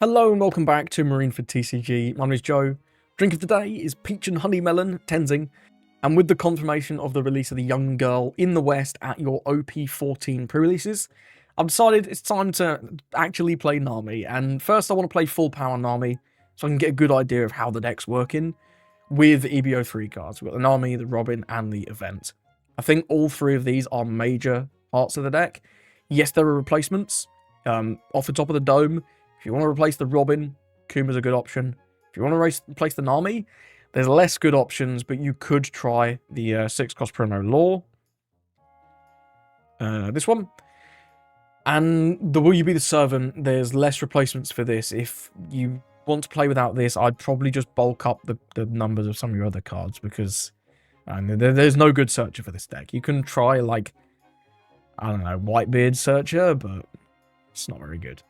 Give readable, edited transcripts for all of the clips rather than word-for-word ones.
Hello and welcome back to Marine for TCG. My name is Joe. Drink of the day is Peach and Honey Melon Tenzing, and with the confirmation of the release of the Young Girl in the West at your OP14 pre-releases, I've decided it's time to actually play Nami. And first I want to play full power Nami so I can get a good idea of how the deck's working with EB03 cards. We've got the Nami, the Robin, and the Event. I think all three of these are major parts of the deck. Yes, there are replacements. Off the top of the dome, if you want to replace the Robin, Kuma's a good option. If you want to replace the Nami, there's less good options, but you could try the 6 cost promo Law. This one. And the Will You Be the Servant, there's less replacements for this. If you want to play without this, I'd probably just bulk up the numbers of some of your other cards, because there's no good searcher for this deck. You can try, like, I don't know, Whitebeard searcher, but it's not very good.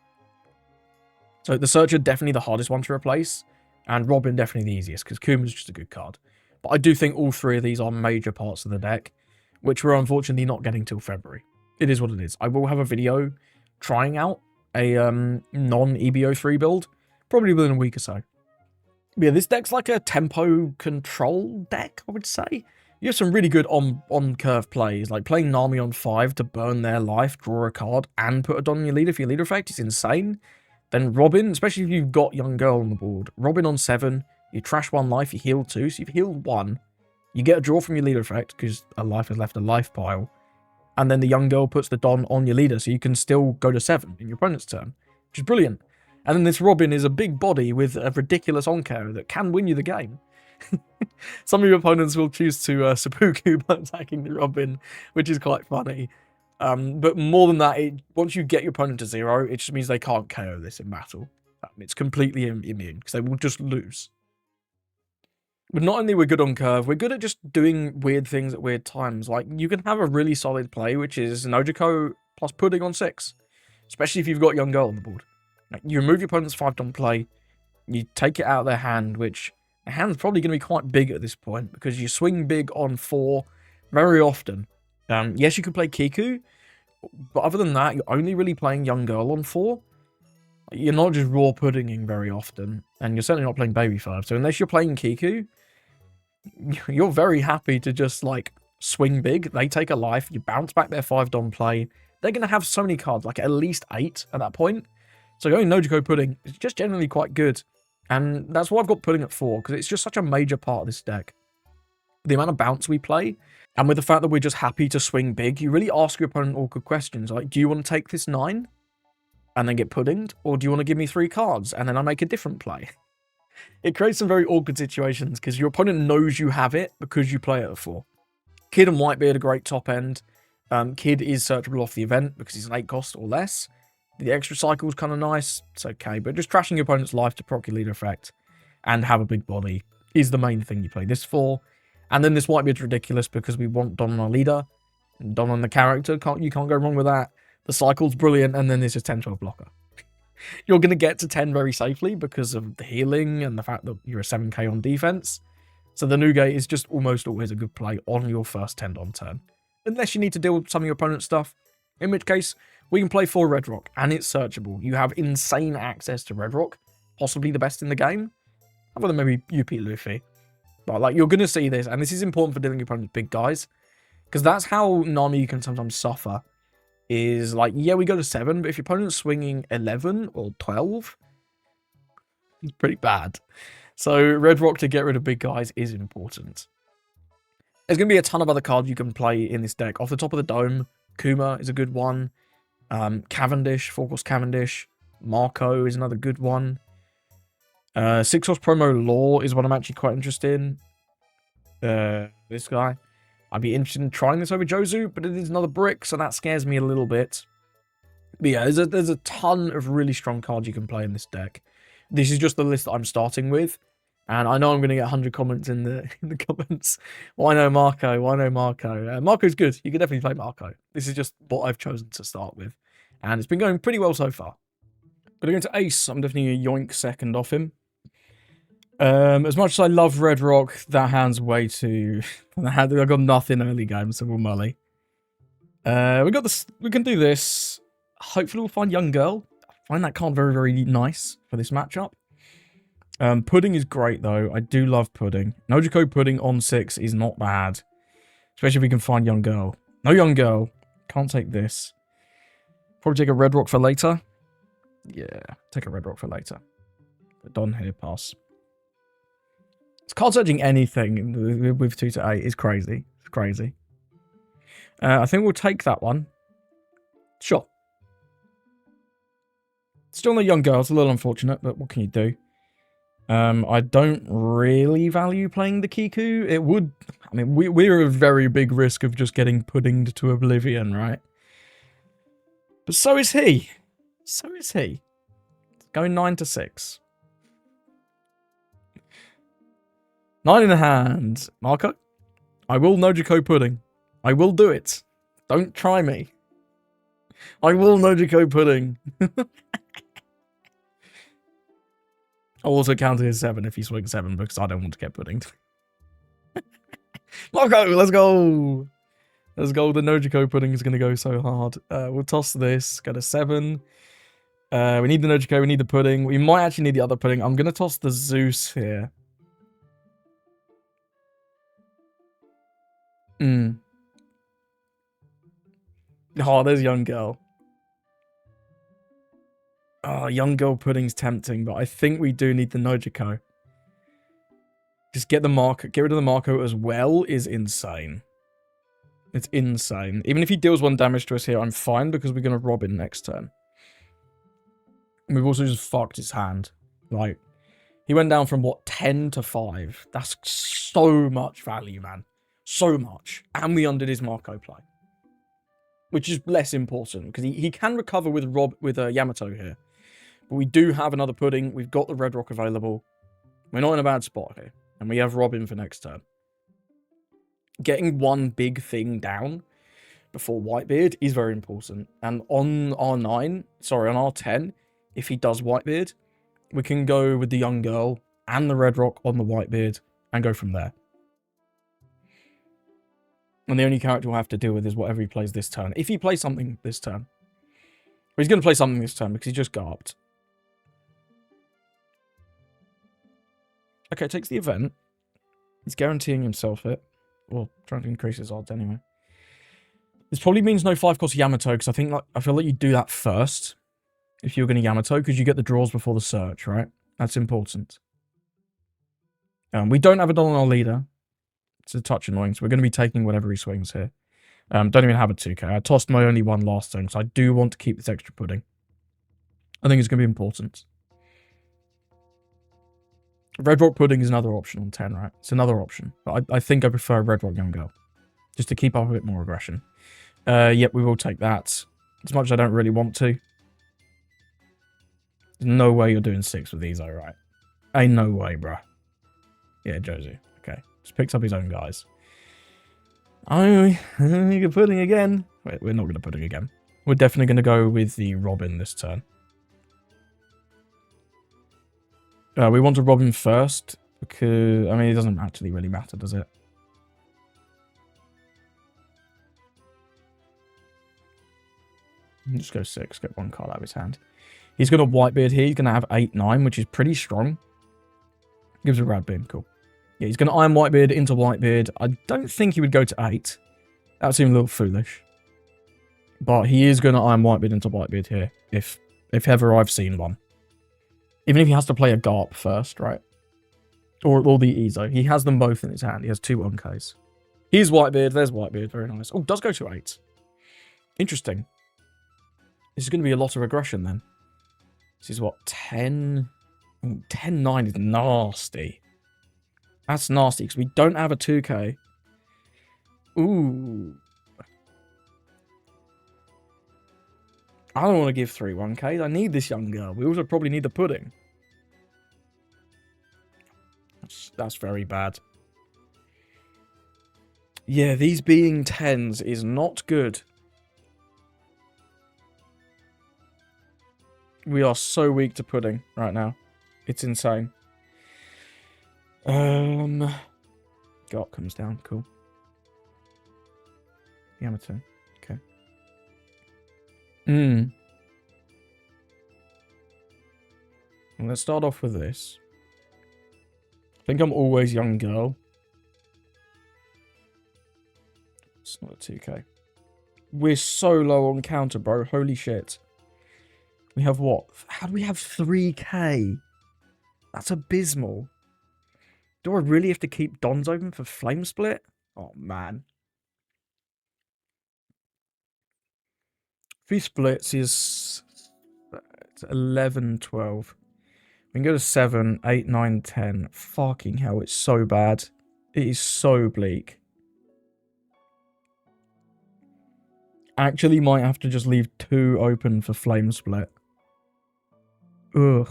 So the searcher, definitely the hardest one to replace, and Robin definitely the easiest, because Kuma's just a good card. But I do think all three of these are major parts of the deck, which we're unfortunately not getting till February. It is what it is. I will have a video trying out a non-EB03 build, probably within a week or so. But yeah, this deck's like a tempo control deck, I would say. You have some really good on-curve plays, like playing Nami on 5 to burn their life, draw a card, and put a Don on your leader for your leader effect is insane. Then Robin, especially if you've got Young Girl on the board. Robin on 7, you trash 1 life, you heal 2, so you've healed 1. You get a draw from your leader effect, because a life has left a life pile. And then the Young Girl puts the Don on your leader, so you can still go to 7 in your opponent's turn, which is brilliant. And then this Robin is a big body with a ridiculous on-carry that can win you the game. Some of your opponents will choose to seppuku by attacking the Robin, which is quite funny. But more than that, once you get your opponent to 0, it just means they can't KO this in battle. It's completely immune, because they will just lose. But not only we're good on curve, we're good at just doing weird things at weird times. Like, you can have a really solid play, which is Nojiko plus Pudding on 6. Especially if you've got Young Girl on the board. Like, you remove your opponent's 5-don play, you take it out of their hand, which the hand's probably going to be quite big at this point, because you swing big on 4 very often. Yes, you can play Kiku, but other than that, you're only really playing Young Girl on 4. You're not just raw puddinging very often, and you're certainly not playing Baby 5. So unless you're playing Kiku, you're very happy to just, like, swing big. They take a life, you bounce back their 5-don play. They're going to have so many cards, like at least 8 at that point. So going Nojiko Pudding is just generally quite good. And that's why I've got Pudding at 4, because it's just such a major part of this deck. The amount of bounce we play, and with the fact that we're just happy to swing big, you really ask your opponent awkward questions, like, do you want to take this 9 and then get puddinged, or do you want to give me 3 cards and then I make a different play? It creates some very awkward situations, because your opponent knows you have it because you play it at 4. Kid and Whitebeard are great top end. Kid is searchable off the event because he's an 8 cost or less. The extra cycle is kind of nice, it's okay, but just trashing your opponent's life to proc your leader effect and have a big body is the main thing you play this for. And then this Whitebeard's ridiculous because we want Don on our leader, and Don on the character, you can't go wrong with that. The cycle's brilliant, and then there's a 10-12 blocker. You're going to get to 10 very safely because of the healing and the fact that you're a 7k on defense. So the Nugate is just almost always a good play on your first 10-don turn. Unless you need to deal with some of your opponent's stuff, in which case we can play 4 Red Rock, and it's searchable. You have insane access to Red Rock, possibly the best in the game, other than maybe UP Luffy. But, like, you're going to see this, and this is important for dealing with your opponent's big guys, because that's how Nami can sometimes suffer, is, like, yeah, we go to 7, but if your opponent's swinging 11 or 12, it's pretty bad. So Red Rock to get rid of big guys is important. There's going to be a ton of other cards you can play in this deck. Off the top of the dome, Kuma is a good one. Cavendish, 4-cost Cavendish. Marco is another good one. 6-cost promo Law is one I'm actually quite interested in. This guy. I'd be interested in trying this over Jozu, but it is another brick, so that scares me a little bit. But yeah, there's a ton of really strong cards you can play in this deck. This is just the list that I'm starting with. And I know I'm going to get 100 comments in the comments. Why no Marco? Why no Marco? Marco's good. You can definitely play Marco. This is just what I've chosen to start with. And it's been going pretty well so far. But going to Ace, I'm definitely a yoink second off him. As much as I love Red Rock, that hand's way too... I've got nothing early game, so we'll mully. We can do this. Hopefully we'll find Young Girl. Find that card very, very nice for this matchup. Pudding is great, though. I do love Pudding. Nojiko Pudding on 6 is not bad. Especially if we can find Young Girl. No Young Girl. Can't take this. Probably take a Red Rock for later. Yeah, take a Red Rock for later. But Don here, pass. It's card searching anything with 2 to 8 is crazy. It's crazy. I think we'll take that one. Sure. Still no Young Girl. It's a little unfortunate, but what can you do? I don't really value playing the Kiku. It would... I mean, we're a very big risk of just getting puddinged to oblivion, right? But so is he. So is he. Going 9 to 6. 9 in the hand. Marco? I will Nojiko Pudding. I will do it. Don't try me. I will Nojiko Pudding. I'll also count it as 7 if you swing 7 because I don't want to get puddinged. Marco, let's go. Let's go. The Nojiko Pudding is going to go so hard. We'll toss this. Go to 7. We need the Nojiko. We need the pudding. We might actually need the other pudding. I'm going to toss the Zeus here. Oh, there's Young Girl. Oh, Young Girl Pudding's tempting, but I think we do need the Nojiko. Just get rid of the Marco as well is insane. It's insane. Even if he deals 1 damage to us here, I'm fine because we're going to rob him next turn. And we've also just fucked his hand. Like, he went down from, what, 10 to 5. That's so much value, man. So much. And we undid his Marco play. Which is less important, because he can recover with Yamato here. But we do have another pudding. We've got the Red Rock available. We're not in a bad spot here. And we have Robin for next turn. Getting one big thing down before Whitebeard is very important. And on R10, if he does Whitebeard, we can go with the Young Girl and the Red Rock on the Whitebeard and go from there. And the only character we'll have to deal with is whatever he plays this turn. If he plays something this turn. But he's going to play something this turn because he just garbed. Okay, takes the event. He's guaranteeing himself it. Well, trying to increase his odds anyway. This probably means no 5-cost Yamato, because I feel like you do that first. If you're going to Yamato, because you get the draws before the search, right? That's important. We don't have a dollar on our leader. It's a touch annoying, so we're going to be taking whatever he swings here. Don't even have a 2k. I tossed my only one last turn, so I do want to keep this extra pudding. I think it's going to be important. Red Rock Pudding is another option on 10, right? It's another option. But I think I prefer Red Rock Young Girl. Just to keep up a bit more aggression. Yep, we will take that. As much as I don't really want to. There's no way you're doing 6 with these, though, right? Ain't no way, bruh. Yeah, Josie. Okay. Just picks up his own guys. Oh, you can pudding again. Wait, we're not going to pudding again. We're definitely going to go with the Robin this turn. We want to rob him first, because, I mean, it doesn't actually really matter, does it? Just go 6, get 1 card out of his hand. He's going to Whitebeard here, he's going to have 8-9, which is pretty strong. Gives a rad beard, cool. Yeah, he's going to Iron Whitebeard into Whitebeard. I don't think he would go to 8. That would seem a little foolish. But he is going to Iron Whitebeard into Whitebeard here, if ever I've seen one. Even if he has to play a Garp first, right? Or the Ezo. He has them both in his hand. He has 2 1Ks. Here's Whitebeard. There's Whitebeard. Very nice. Oh, does go to 8. Interesting. This is going to be a lot of aggression then. This is what? 10? 10-9 is nasty. That's nasty because we don't have a 2k. Ooh. I don't want to give 3 1ks. I need this young girl. We also probably need the pudding. That's very bad. Yeah, these being 10s is not good. We are so weak to pudding right now. It's insane. Got comes down. Cool. Yamato. Okay. And let's start off with this. I think I'm always young girl. It's not a 2k. We're so low on counter, bro. Holy shit. We have what? How do we have 3k? That's abysmal. Do I really have to keep Dons open for Flame Split? Oh, man. 3 splits is 11, 12. We can go to 7, 8, 9, 10. Fucking hell, it's so bad. It is so bleak. Actually might have to just leave 2 open for Flame Split. Ugh.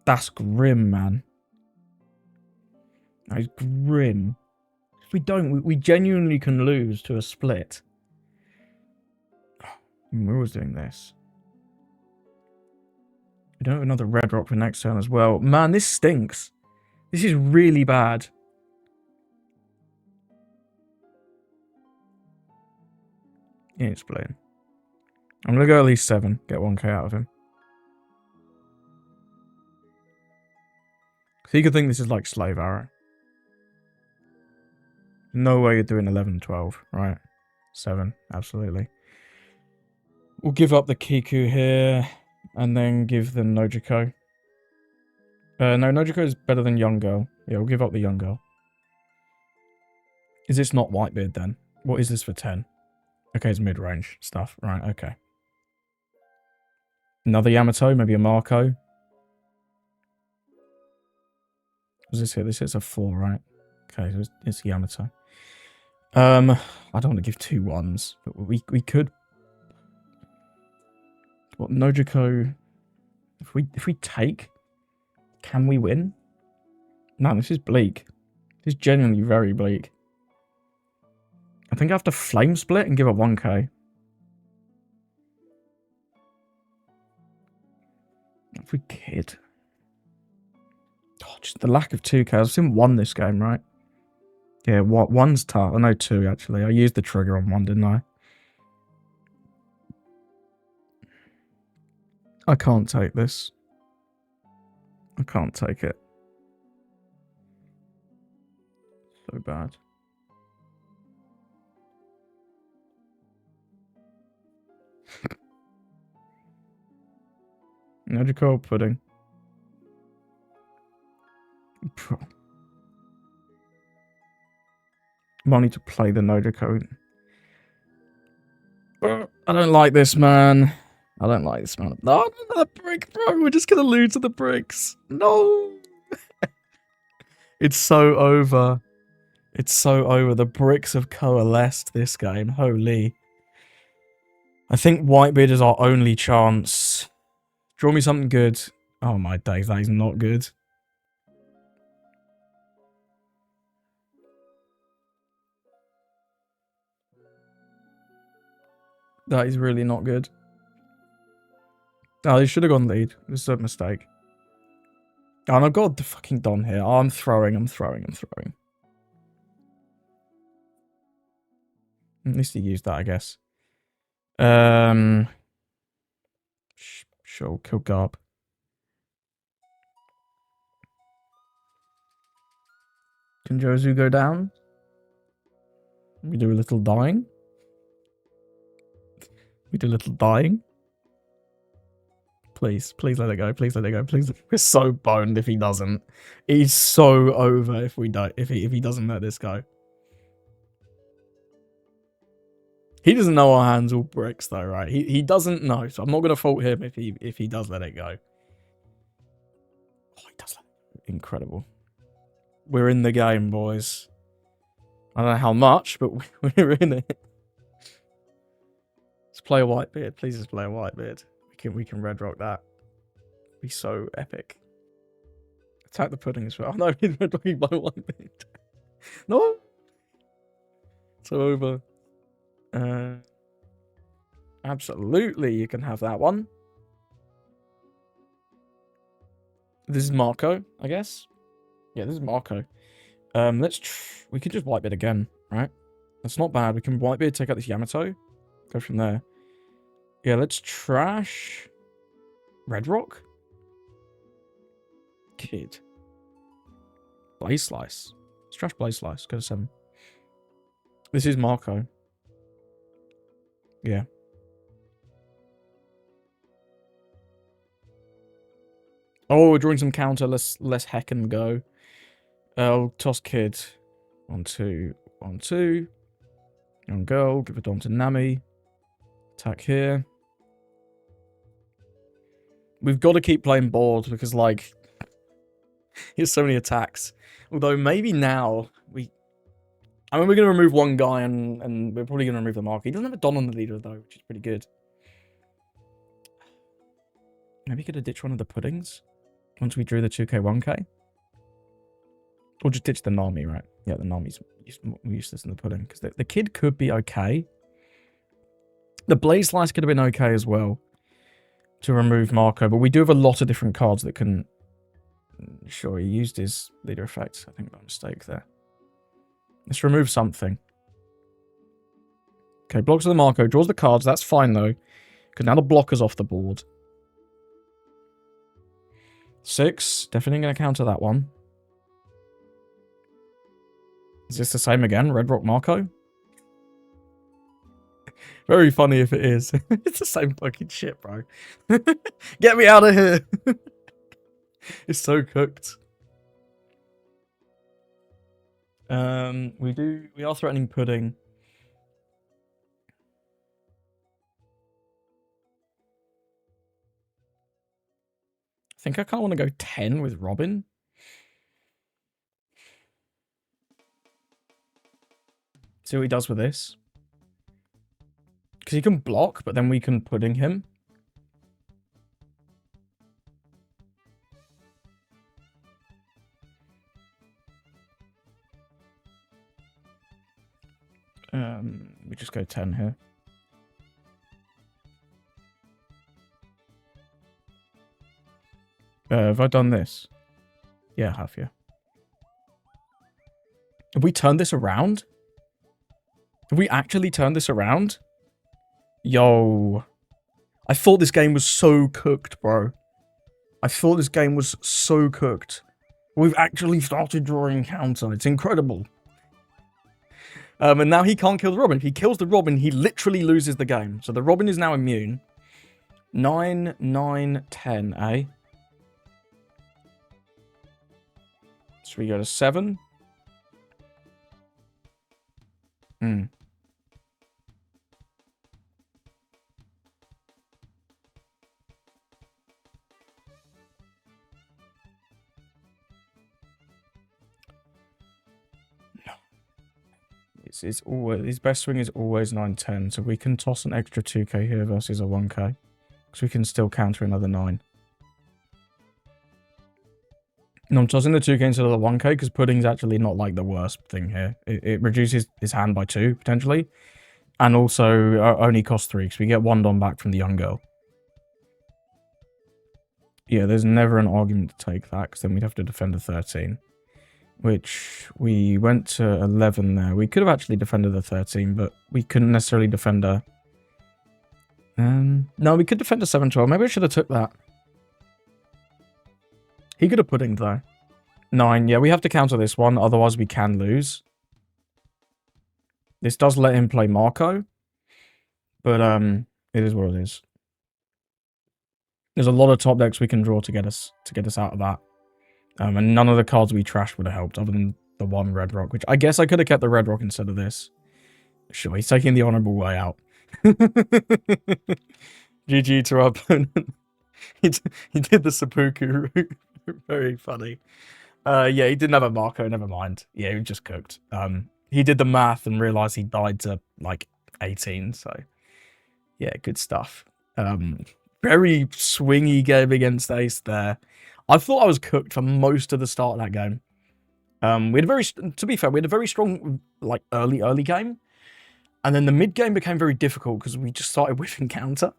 That's grim, man. That is grim. If we don't, we genuinely can lose to a split. We're always doing this. We don't have another red rock for next turn as well. Man, this stinks. This is really bad. He ain't splitting. I'm going to go at least 7. Get 1k out of him. So you could think this is like Slave Arrow. No way you're doing 11, 12, right? 7, absolutely. We'll give up the Kiku here, and then give them Nojiko. No, Nojiko is better than Young Girl. Yeah, we'll give up the Young Girl. Is this not Whitebeard then? What is this for 10? Okay, it's mid-range stuff. Right, okay. Another Yamato, maybe a Marco. What's this hit? This hit's a 4, right? Okay, so it's Yamato. I don't want to give 2 1s, but we could. What, Nojiko? If we take, can we win? Man, this is bleak. This is genuinely very bleak. I think I have to Flame Split and give up 1k. If we kid. Oh, just the lack of 2k. I've seen 1 this game, right? Yeah, what? 1's tough. I know 2, actually. I used the trigger on 1, didn't I? I can't take this. I can't take it. So bad. Nojiko pudding. Might need to play the Nojiko. I don't like this, man. I don't like this, man. No, another brick, bro. We're just gonna lose to the bricks. No. It's so over. It's so over. The bricks have coalesced this game. Holy. I think Whitebeard is our only chance. Draw me something good. Oh my days, that is not good. That is really not good. Oh, they should have gone lead. This is a mistake. Oh, and I've got the fucking Don here. Oh, I'm throwing. At least he used that, I guess. Sure, kill Garb. Can Jozu go down? We do a little dying. Please let it go. Please let it go. Please. We're so boned if he doesn't. He's so over if we don't. If he doesn't let this go. He doesn't know our hands all bricks though, right? He doesn't know, so I'm not gonna fault him if he does let it go. Oh, he does let it go. Incredible. We're in the game, boys. I don't know how much, but we're in it. Let's play a Whitebeard. Please just play a Whitebeard. We can red rock that. Be so epic. Attack the pudding as well. Oh, no, he's red rocking by Whitebeard. No. So over. Absolutely, you can have that one. This is Marco, I guess. Yeah, this is Marco. We could just wipe it again, right? That's not bad. We can wipe it, take out this Yamato, go from there. Yeah, let's trash Red Rock. Kid. Blaze Slice. Let's trash Blaze Slice. Go to 7. This is Marco. Yeah. Oh, we're drawing some counter. Let's heck and go. I'll toss Kid. 1, 2, 1, 2. Young girl. Give it on to Nami. Attack here. We've got to keep playing board because, like, here's so many attacks. Although maybe now I mean, we're going to remove one guy and we're probably going to remove the marker. He doesn't have a Don on the leader, though, which is pretty good. Maybe get a ditch one of the puddings once we drew the 2k, 1k. Or just ditch the Nami, right? Yeah, the Nami's useless in the pudding because the kid could be okay. The Blaze Slice could have been okay as well to remove Marco, but we do have a lot of different cards that can... Sure, he used his leader effects. I think by mistake there. Let's remove something. Okay, blocks with the Marco. Draws the cards. That's fine, though. Because now the blocker's off the board. 6. Definitely going to counter that one. Is this the same again? Red Rock Marco? Very funny if it is. It's the same fucking shit, bro. Get me out of here. It's so cooked. We are threatening pudding. I think I kind of want to go 10 with Robin. See what he does with this. Because he can block, but then we can pudding him. We just go 10 here. Have I done this? Yeah, I have, yeah. Have we turned this around? Have we actually turned this around? Yo. I thought this game was so cooked, bro. I thought this game was so cooked. We've actually started drawing counter. It's incredible. And now he can't kill the Robin. If he kills the Robin, he literally loses the game. So the Robin is now immune. 9, 9, 10, eh? Should we go to 7? Hmm. It's always, his best swing is always 9-10, so we can toss an extra 2k here versus a 1k. Because we can still counter another 9. No, I'm tossing the 2k instead of the 1k because pudding's actually not like the worst thing here. It reduces his hand by 2, potentially. And also only costs 3 because we get 1 Don back from the young girl. Yeah, there's never an argument to take that because then we'd have to defend a 13. Which we went to 11 there. We could have actually defended the 13, but we couldn't necessarily defend a... no, we could defend a 7-12. Maybe I should have took that. He could have puddinged, though. 9, yeah, we have to counter this one, otherwise we can lose. This does let him play Marco, but it is what it is. There's a lot of top decks we can draw to get us out of that. And none of the cards we trashed would have helped, other than the one Red Rock, which I guess I could have kept the Red Rock instead of this. Sure, he's taking the honourable way out. GG to our opponent. He did the seppuku route. Very funny. Yeah, he didn't have a Marco, never mind. Yeah, he was just cooked. He did the math and realised he died to, like, 18, so... Yeah, good stuff. Very swingy game against Ace there. I thought I was cooked for most of the start of that game. We had a very, to be fair, we had a very strong, like, early game. And then the mid game became very difficult because we just started whiffing counter.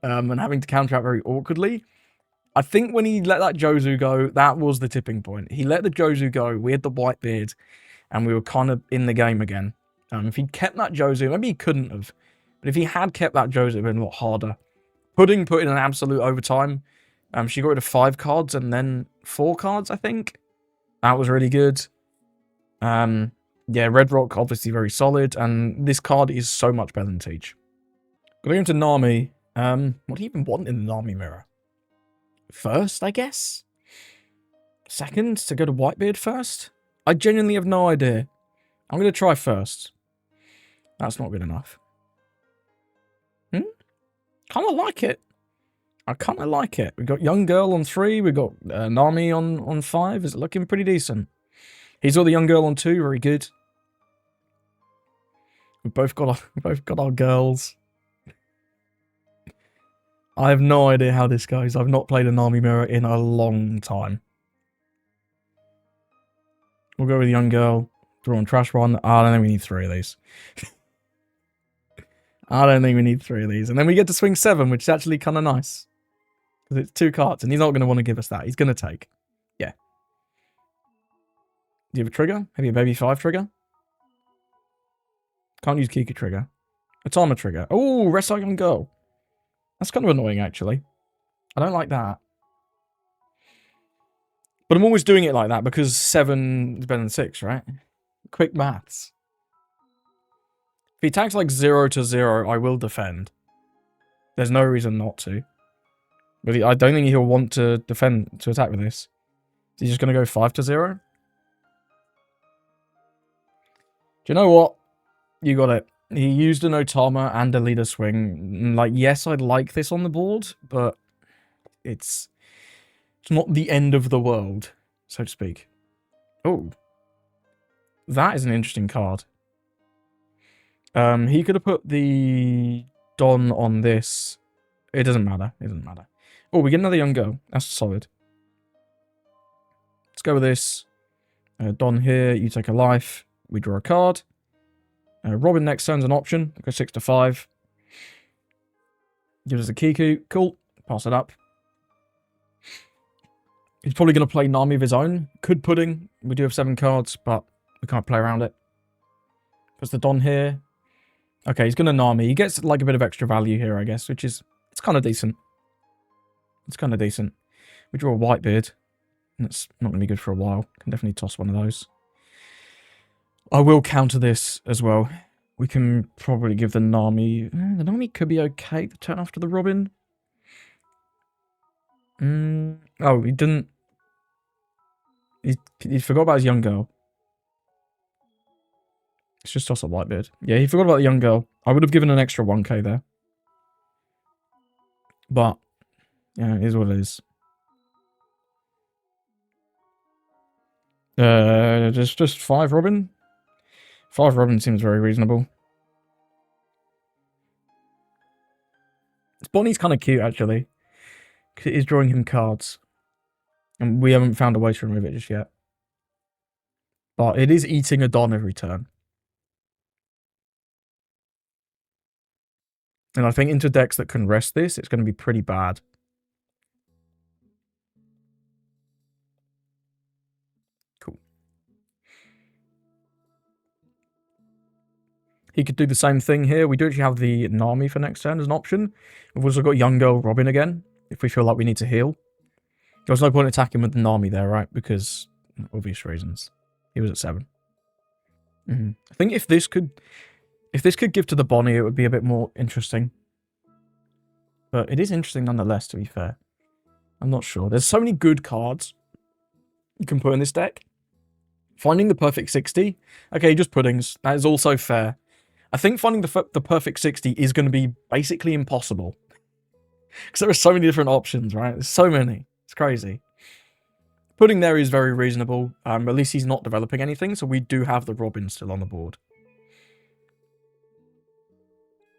And having to counter out very awkwardly. I think when he let that Jozu go, that was the tipping point. He let the Jozu go, we had the white beard, and we were kind of in the game again. If he'd kept that Jozu, maybe he couldn't have, but if he had kept that Jozu, it would have been a lot harder. Pudding put in an absolute overtime. She got rid of 5 cards and then 4 cards, I think. That was really good. Yeah, Red Rock, obviously very solid, and this card is so much better than Teach. Going into Nami, what do you even want in the Nami mirror? First, I guess? Second, to go to Whitebeard first? I genuinely have no idea. I'm going to try first. That's not good enough. Kind of like it. I kind of like it. We got Young Girl on 3. We got Nami on 5. Is it looking pretty decent? He's got the Young Girl on 2. Very good. We've both got our girls. I have no idea how this goes. I've not played a Nami mirror in a long time. We'll go with Young Girl. Draw on Trash One. I don't think we need 3 of these. I don't think we need 3 of these. And then we get to swing 7, which is actually kind of nice. Because it's 2 cards, and he's not going to want to give us that. He's going to take. Yeah. Do you have a trigger? Maybe a Baby 5 trigger? Can't use Kika trigger. Atama trigger. Oh, Rest Our Young Girl. That's kind of annoying, actually. I don't like that. But I'm always doing it like that because 7 is better than 6, right? Quick maths. If he attacks like 0 to 0, I will defend. There's no reason not to. But I don't think he'll want to defend, to attack with this. Is he just going to go 5 to 0? Do you know what? You got it. He used an Otama and a leader swing. Like, yes, I'd like this on the board, but it's not the end of the world, so to speak. Oh. That is an interesting card. He could have put the Don on this. It doesn't matter. It doesn't matter. Oh, we get another Young Girl. That's solid. Let's go with this. Don here. You take a life. We draw a card. Robin next turn's an option. Go 6 to 5. Gives us a Kiku. Cool. Pass it up. He's probably going to play Nami of his own. Could Pudding. We do have 7 cards, but we can't play around it. Puts the Don here. Okay, he's going to Nami. He gets like a bit of extra value here, I guess, which is... It's kind of decent. It's kind of decent. We draw a Whitebeard. That's not going to be good for a while. Can definitely toss one of those. I will counter this as well. We can probably give the Nami... the Nami could be okay the turn after the Robin. Oh, he didn't... He forgot about his Young Girl. Let's just toss a Whitebeard. Yeah, he forgot about the Young Girl. I would have given an extra 1k there. But, yeah, it is what it is. Just 5 Robin. 5 Robin seems very reasonable. This Bonnie's kind of cute, actually. Because it is drawing him cards. And we haven't found a way to remove it just yet. But it is eating a Don every turn. And I think into decks that can rest this, it's going to be pretty bad. Cool. He could do the same thing here. We do actually have the Nami for next turn as an option. We've also got Young Girl Robin again, if we feel like we need to heal. There was no point attacking with the Nami there, right? Because, obvious reasons. He was at 7. I think if this could give to the Bonnie, it would be a bit more interesting. But it is interesting nonetheless, to be fair. I'm not sure. There's so many good cards you can put in this deck. Finding the perfect 60. Okay, just puddings. That is also fair. I think finding the perfect 60 is going to be basically impossible. Because there are so many different options, right? There's so many. It's crazy. Pudding there is very reasonable. At least he's not developing anything, so we do have the Robin still on the board.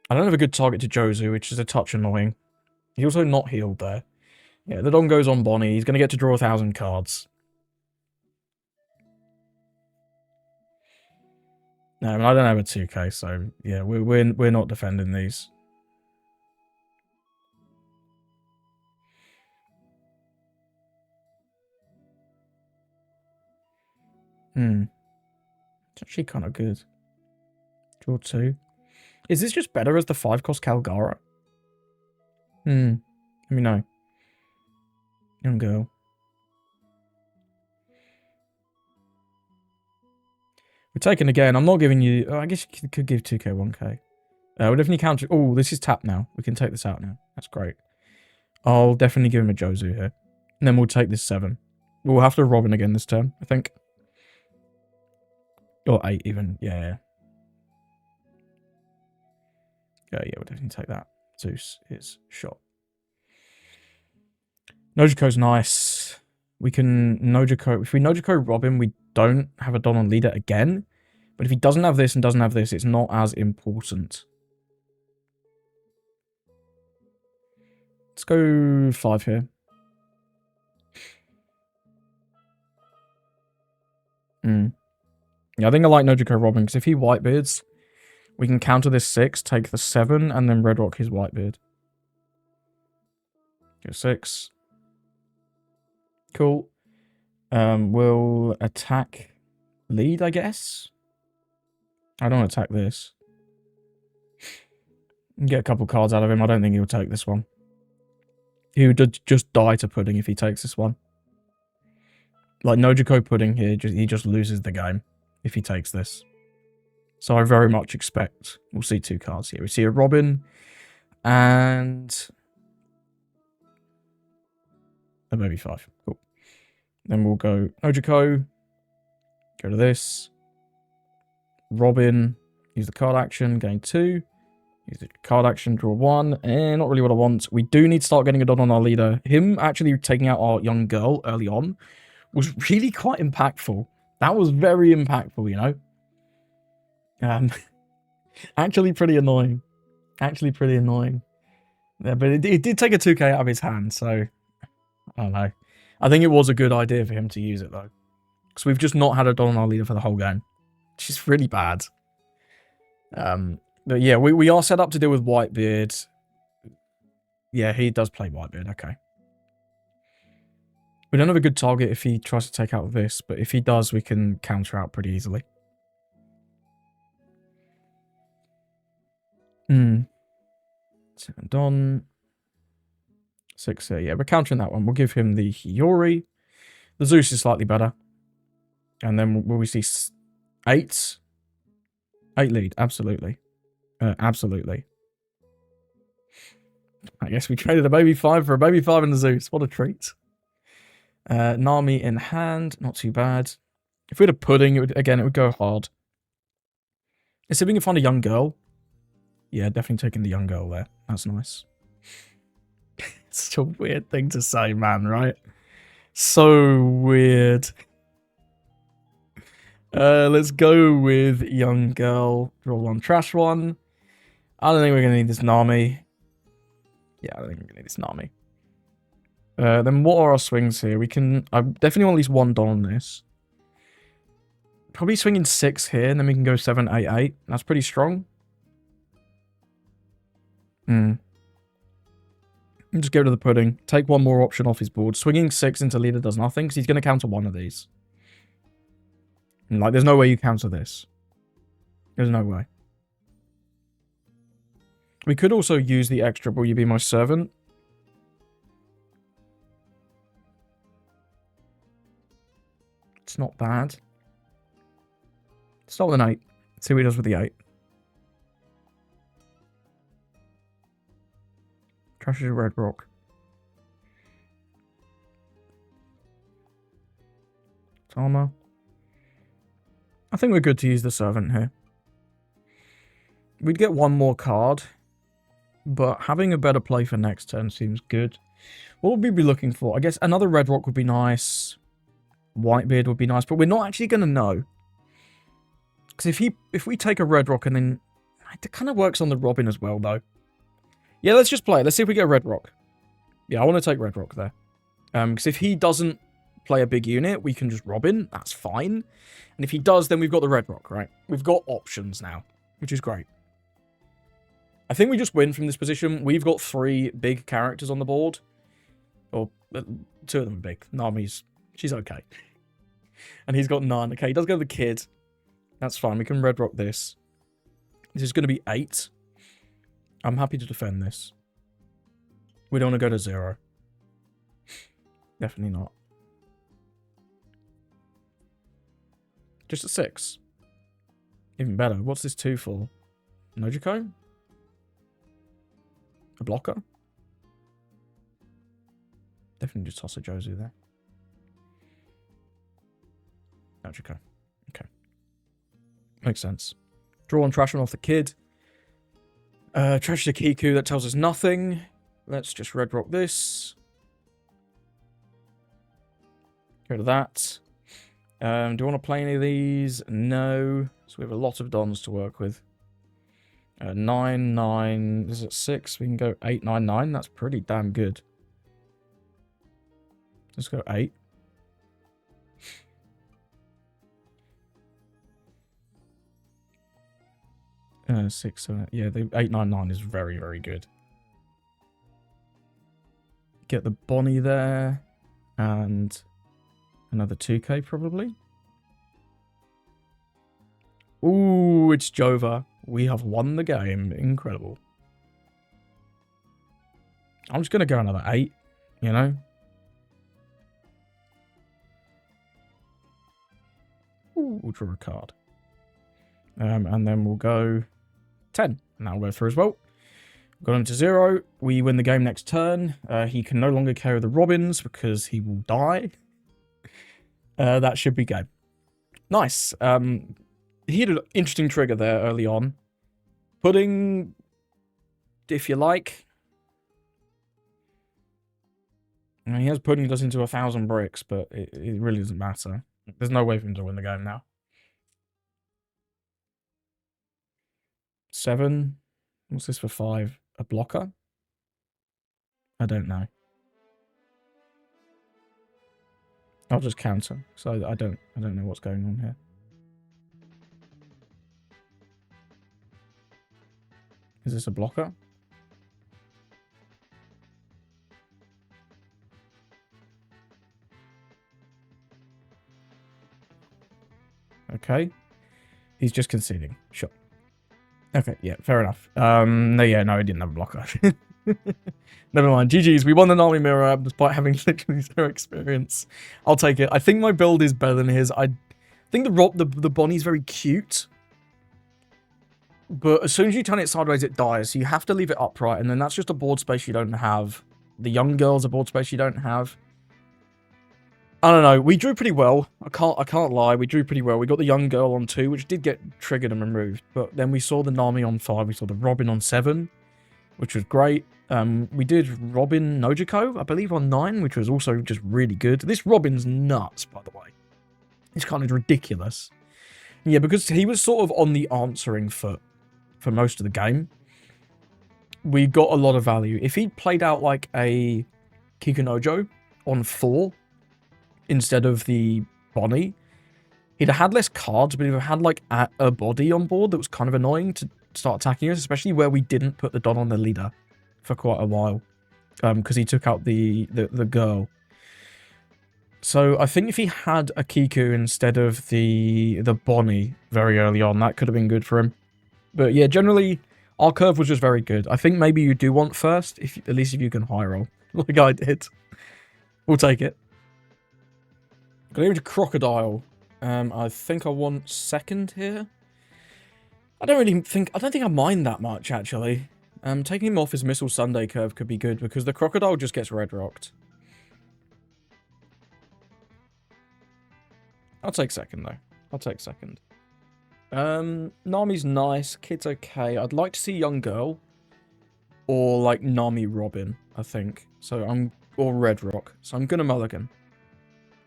I don't have a good target to Jozu, which is a touch annoying. He's also not healed there. Yeah, the Don goes on Bonnie. He's going to get to draw 1,000 cards. No, I don't have a 2k, so yeah, we're not defending these. It's actually kind of good. Draw 2. Is this just better as the 5-cost Calgara? Let me know. Young girl. We're taking again. I'm not giving you... Oh, I guess you could give 2k, 1k. We'll definitely counter... Oh, this is tapped now. We can take this out now. That's great. I'll definitely give him a Jozu here. And then we'll take this 7. We'll have to Robin again this turn, I think. Or 8 even. Yeah. Yeah, we'll definitely take that. Zeus is shot. Nojiko's nice. We can Nojiko... If we Nojiko Robin, we don't have a Don on leader again. But if he doesn't have this and doesn't have this, it's not as important. Let's go 5 here. Yeah, I think I like Nojiko Robin, because if he Whitebeards, we can counter this 6, take the 7, and then Red Rock his Whitebeard. Go 6. Cool. We'll attack lead, I guess. I don't attack this. Get a couple cards out of him. I don't think he'll take this one. He would just die to Pudding if he takes this one. Like, Nojiko Pudding here, he just loses the game if he takes this. So I very much expect we'll see 2 cards here. We see a Robin and a Baby 5. Cool. Then we'll go Nojiko, go to this, Robin, use the card action, gain 2, use the card action, draw 1, and not really what I want. We do need to start getting a Don on our leader. Him actually taking out our young girl early on was really quite impactful. That was very impactful, you know? Actually pretty annoying. Yeah, but it did take a 2k out of his hand, so I don't know. I think it was a good idea for him to use it, though. Because we've just not had a Don on our leader for the whole game. Which is really bad. But yeah, we are set up to deal with Whitebeard. Yeah, he does play Whitebeard, okay. We don't have a good target if he tries to take out this, but if he does, we can counter out pretty easily. 7 Don. 6 here. Yeah, we're countering that one. We'll give him the Hiyori. The Zeus is slightly better. And then will we see 8? 8 lead. Absolutely. Absolutely. I guess we traded a Baby 5 for a Baby 5 and the Zeus. What a treat. Nami in hand. Not too bad. If we had a Pudding, it would go hard. Let's see if we can find a young girl. Yeah, definitely taking the young girl there. That's nice. It's such a weird thing to say, man, right? So weird. Let's go with young girl. Draw 1, trash 1. I don't think we're going to need this Nami. Yeah, I don't think we're going to need this Nami. Then what are our swings here? We can... I definitely want at least 1 Don on this. Probably swinging 6 here, and then we can go 7, 8, 8. That's pretty strong. Just go to the Pudding. Take 1 more option off his board. Swinging 6 into leader does nothing, because he's going to counter 1 of these. And, like, there's no way you counter this. There's no way. We could also use the extra Will You Be My Servant. It's not bad. Start with an 8. Let's see what he does with the 8. Trashes a Red Rock. It's armor. I think we're good to use the Servant here. We'd get 1 more card, but having a better play for next turn seems good. What would we be looking for? I guess another Red Rock would be nice. Whitebeard would be nice, but we're not actually going to know. Because if we take a Red Rock and then... It kind of works on the Robin as well, though. Yeah, let's just play it. Let's see if we get a Red Rock. Yeah, I want to take Red Rock there. Because if he doesn't play a big unit, we can just Robin. That's fine. And if he does, then we've got the Red Rock, right? We've got options now, which is great. I think we just win from this position. We've got 3 big characters on the board. Or 2 of them are big. Nami's... She's okay. And he's got none. Okay, he does go the kid. That's fine. We can red rock this. This is going to be 8. I'm happy to defend this. We don't want to go to 0. Definitely not. Just at 6. Even better. What's this 2 for? Nojiko? A blocker? Definitely just toss a Jozu there. Nojiko. Okay. Makes sense. Draw on trash one off the kid. Trash the Kiku, that tells us nothing. Let's just red rock this. Go to that. Do you want to play any of these? No. So we have a lot of dons to work with. 9, 9. Is it 6? We can go 8, 9, 9. That's pretty damn good. Let's go 8. Six, 7. Yeah, the 8, 9, 9 is very, very good. Get the Bonnie there. And another 2k probably. Ooh, it's Jova. We have won the game. Incredible. I'm just going to go another 8, you know? Ooh, we'll draw a card. And then we'll go 10. And that'll go through as well. Got him to 0. We win the game next turn. He can no longer carry the Robins because he will die. That should be game. Nice. He had an interesting trigger there early on. Pudding, if you like. I mean, he has pudding does into 1,000 bricks, but it really doesn't matter. There's no way for him to win the game now. 7. What's this for 5? A blocker? I don't know. I'll just counter. So I don't know what's going on here. Is this a blocker? Okay. He's just conceding. Sure. Okay, yeah, fair enough. No, I didn't have a blocker. Never mind. GG's. We won the Nami mirror despite having literally 0 experience. I'll take it. I think my build is better than his. I think the Bonnie's very cute. But as soon as you turn it sideways, it dies. So you have to leave it upright. And then that's just a board space you don't have. The young girl's a board space you don't have. I don't know. We drew pretty well. I can't lie. We drew pretty well. We got the young girl on 2, which did get triggered and removed. But then we saw the Nami on 5. We saw the Robin on 7, which was great. We did Robin Nojiko, I believe, on 9, which was also just really good. This Robin's nuts, by the way. It's kind of ridiculous. Yeah, because he was sort of on the answering foot for most of the game. We got a lot of value. If he'd played out like a Kikunojo on 4... instead of the Bonnie, he'd have had less cards, but he'd have had like a body on board that was kind of annoying to start attacking us, especially where we didn't put the Don on the leader for quite a while, because he took out the girl. So I think if he had a Kiku instead of the Bonnie very early on, that could have been good for him. But yeah, generally our curve was just very good. I think maybe you do want first, at least if you can high roll like I did. We'll take it. Going to Crocodile. I think I want second here. I don't think I mind that much, actually. Taking him off his Missile Sunday curve could be good, because the Crocodile just gets red rocked. I'll take second, though. I'll take second. Nami's nice. Kid's okay. I'd like to see Young Girl. Or, like, Nami Robin, I think. Or Red Rock. So I'm gonna mulligan.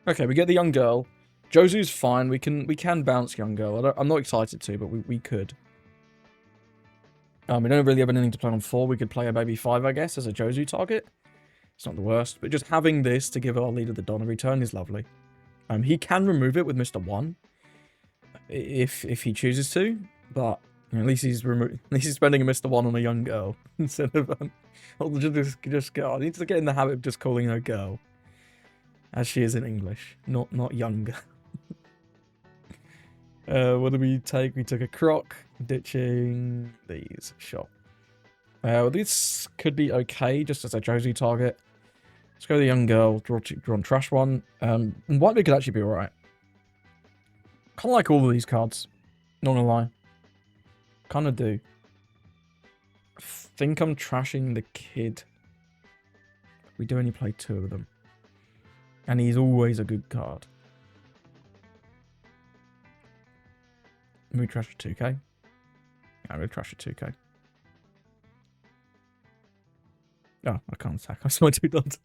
Okay, we get the Young Girl. Jozu's fine. We can bounce Young Girl. I'm not excited to, but we could. We don't really have anything to play on 4. We could play a maybe 5, I guess, as a Jozu target. It's not the worst. But just having this to give our leader the Don every turn is lovely. He can remove it with Mr. 1. If he chooses to. But you know, at least he's spending a Mr. 1 on a Young Girl. Instead of... just girl. I need to get in the habit of just calling her girl. As she is in English, not younger. What did we take? We took a Croc, ditching these. Shot. Well, this could be okay, just as a Josie target. Let's go the young girl, draw on trash one. White could actually be alright. Kind of like all of these cards. Not gonna lie. Kind of do. I think I'm trashing the kid. We do only play 2 of them. And he's always a good card. We trash a 2k. Yeah, we'll trash a 2k. Oh, I can't attack. I saw my 2 dots.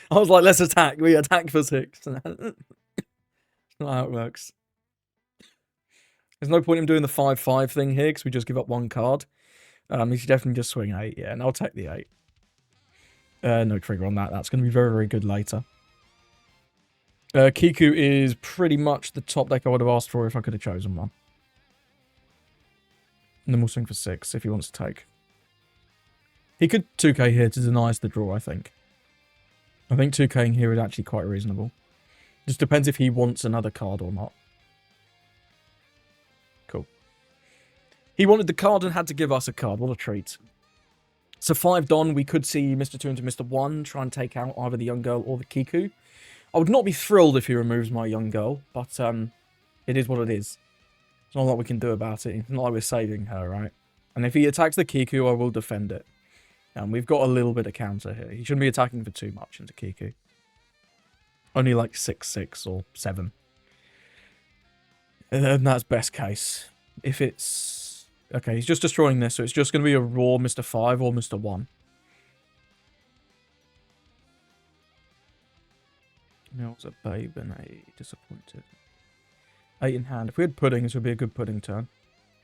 I was like, let's attack. We attack for 6. That's not how it works. There's no point in doing the 5-5 thing here because we just give up 1 card. You should definitely just swing 8. Yeah, and I'll take the 8. No trigger on that. That's going to be very, very good later. Kiku is pretty much the top deck I would have asked for if I could have chosen one. And then we'll swing for 6 if he wants to take. He could 2k here to deny us the draw, I think. I think 2k'ing here is actually quite reasonable. Just depends if he wants another card or not. Cool. He wanted the card and had to give us a card. What a treat. So 5 Don, we could see Mr. 2 into Mr. 1 try and take out either the young girl or the Kiku. I would not be thrilled if he removes my young girl, but it is what it is. There's not a lot we can do about it. It's not like we're saving her, right? And if he attacks the Kiku, I will defend it. And we've got a little bit of counter here. He shouldn't be attacking for too much into Kiku. Only like 6-6 or 7. And that's best case. If it's... Okay, he's just destroying this, so it's just going to be a raw Mr. 5 or Mr. 1. Mills a babe and a disappointed. 8 in hand. If we had pudding, this would be a good pudding turn.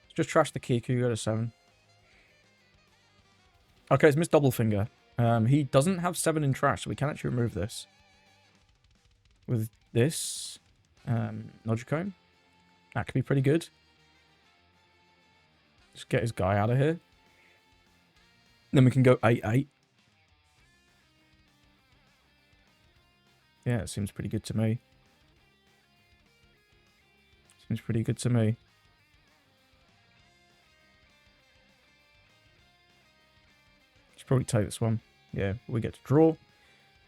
Let's just trash the Kiku, go to 7. Okay, it's Miss Doublefinger. He doesn't have 7 in trash, so we can actually remove this. With this, Nojicone. That could be pretty good. Just get his guy out of here. Then we can go 8-8. Yeah, it seems pretty good to me. Seems pretty good to me. Should probably take this one. Yeah, we get to draw.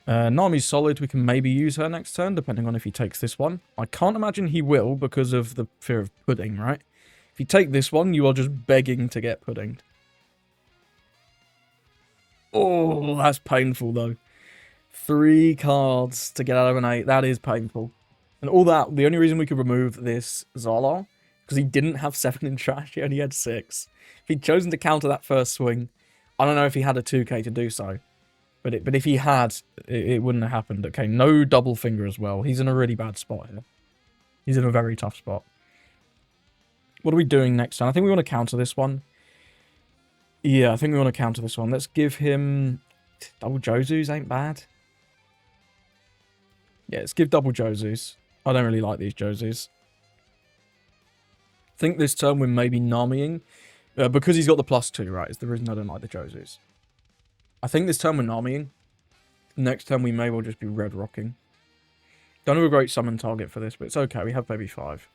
Nami's solid. We can maybe use her next turn, depending on if he takes this one. I can't imagine he will because of the fear of pudding, right? If you take this one, you are just begging to get puddinged. Oh, that's painful, though. 3 cards to get out of an 8. That is painful. And all that, the only reason we could remove this Zala, because he didn't have 7 in trash, he only had 6. If he'd chosen to counter that first swing, I don't know if he had a 2k to do so. But if he had, it wouldn't have happened. Okay, no double finger as well. He's in a really bad spot here. He's in a very tough spot. What are we doing next time? I think we want to counter this one. Yeah, I think we want to counter this one. Let's give him... Double Josus ain't bad. Yeah, let's give double Josus. I don't really like these Josus. I think this turn we're maybe Namiing. Because he's got the +2, right? Is the reason I don't like the Josus. I think this turn we're Namiing. Next turn we may well just be red rocking. Don't have a great summon target for this, but it's okay. We have maybe 5.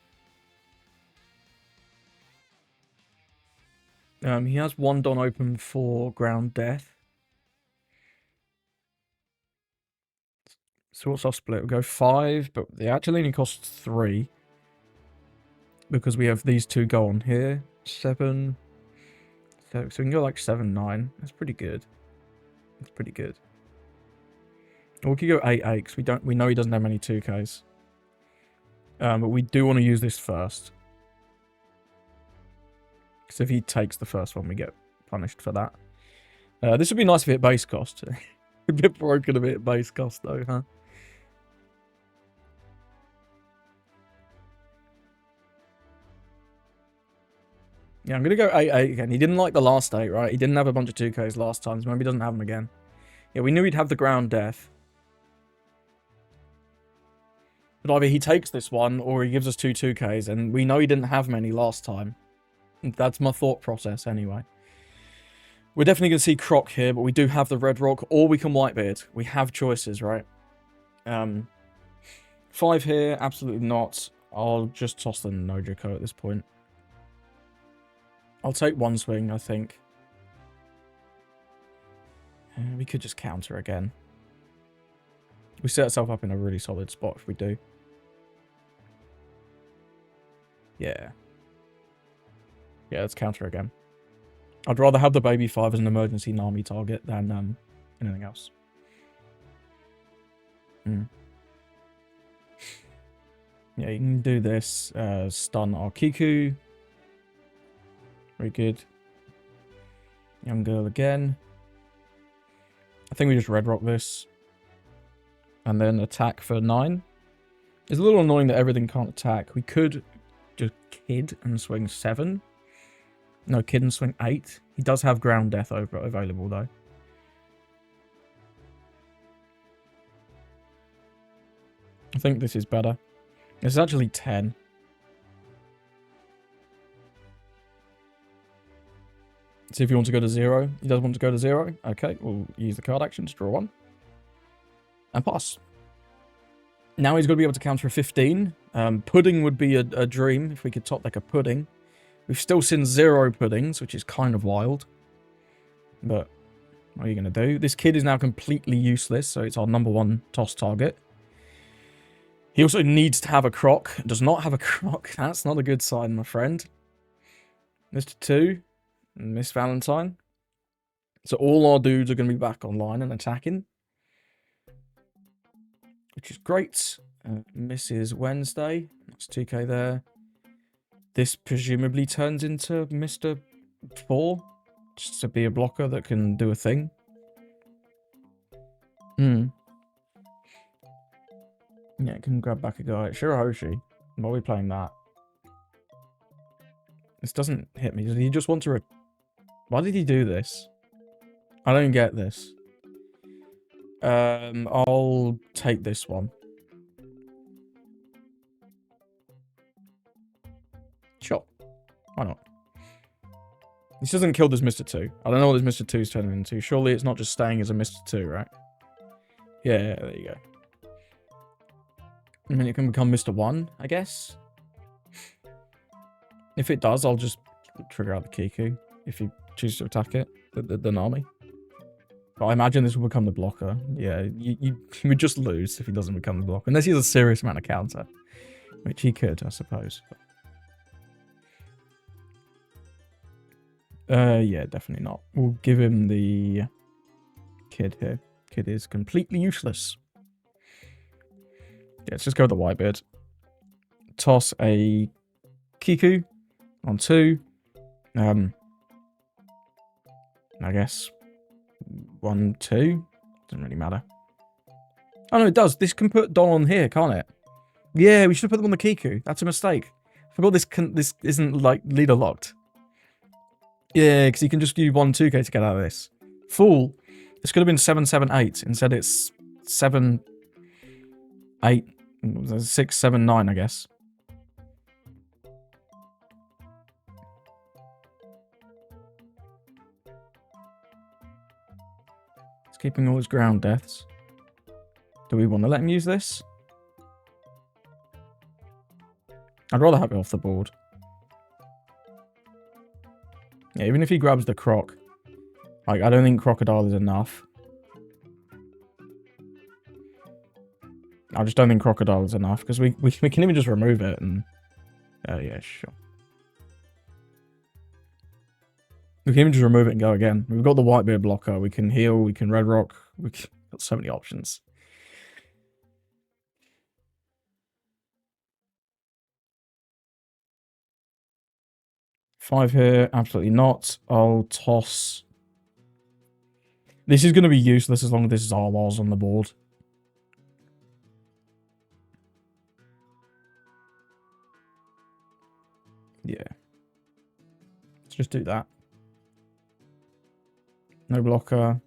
He has 1 Don open for ground death. So what's our split? We'll go 5, but the actually only costs 3. Because we have these 2 go on here. 7. So we can go like 7-9. That's pretty good. That's pretty good. Or we could go 8-8 because we know he doesn't have many 2Ks. But we do want to use this first. Because if he takes the first one, we get punished for that. This would be nice if it hit base cost. A bit broken if it hit base cost though, huh? Yeah, I'm going to go 8-8 again. He didn't like the last 8, right? He didn't have a bunch of 2Ks last time, so maybe he doesn't have them again. Yeah, we knew he'd have the ground death. But either he takes this one, or he gives us 2 2Ks, and we know he didn't have many last time. That's my thought process, anyway. We're definitely going to see Croc here, but we do have the Red Rock, or we can Whitebeard. We have choices, right? 5 here, absolutely not. I'll just toss the Nojiko at this point. I'll take one swing, I think. We could just counter again. We set ourselves up in a really solid spot if we do. Yeah. Yeah, let's counter again. I'd rather have the baby 5 as an emergency Nami target than anything else. Yeah, you can do this. Stun our Kiku. Very good. Young girl again. I think we just red rock this. And then attack for 9. It's a little annoying that everything can't attack. We could just kid and swing 7. No, kid and swing 8. He does have ground death available though. I think this is better. This is actually 10. See if you want to go to 0. He does want to go to 0. Okay, we'll use the card action to draw 1. And pass. Now he's going to be able to counter a 15. Pudding would be a dream if we could top like a pudding. We've still seen 0 puddings, which is kind of wild. But what are you going to do? This kid is now completely useless, so it's our number 1 toss target. He also needs to have a croc. Does not have a croc. That's not a good sign, my friend. Mr. 2. Miss Valentine. So all our dudes are going to be back online and attacking. Which is great. Mrs. Wednesday. That's 2k there. This presumably turns into Mr. 4. Just to be a blocker that can do a thing. Yeah, it can grab back a guy. Shirahoshi. Why are we playing that? This doesn't hit me. Does he just want to... Why did he do this? I don't get this. I'll take this one. Sure. Why not? This doesn't kill this Mr. 2. I don't know what this Mr. 2 is turning into. Surely it's not just staying as a Mr. 2, right? Yeah, there you go. I mean, it can become Mr. 1, I guess. If it does, I'll just trigger out the Kiku. If you choose to attack it, the Nami. But I imagine this will become the blocker. Yeah, you would just lose if he doesn't become the blocker. Unless he has a serious amount of counter. Which he could, I suppose. Yeah, definitely not. We'll give him the kid here. Kid is completely useless. Yeah, let's just go with the Whitebeard. Toss a Kiku on 2. I guess 1, 2. Doesn't really matter. Oh no, it does. This can put Don on here, can't it? Yeah, we should have put them on the Kiku. That's a mistake. I forgot this isn't like leader locked. Yeah, because you can just do 1, 2k to get out of this. Fool. This could have been 7, 7, 8. Instead it's 7, 8, 6, 7, 9, I guess. It's keeping all his ground deaths. Do we want to let him use this? I'd rather have it off the board. Yeah, even if he grabs the croc. Like, I don't think Crocodile is enough. I just don't think Crocodile is enough, because we can even just remove it and... yeah, sure. We can even just remove it and go again. We've got the Whitebeard blocker, we can heal, we can red rock, we've got so many options. Five here, absolutely not. I'll toss... This is going to be useless as long as this is Arlos on the board. Yeah. Let's just do that. No blocker.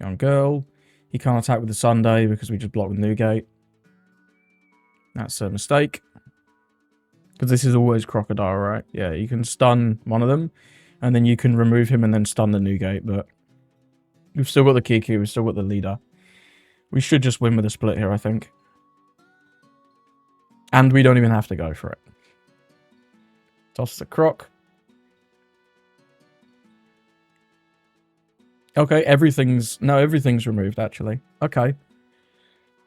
Young girl. He can't attack with the Sunday because we just blocked with Newgate. That's a mistake. Because this is always Crocodile, right? Yeah, you can stun one of them. And then you can remove him and then stun the Newgate. But we've still got the Kiku. We've still got the leader. We should just win with a split here, I think. And we don't even have to go for it. Toss the croc. Okay, everything's removed, actually. Okay.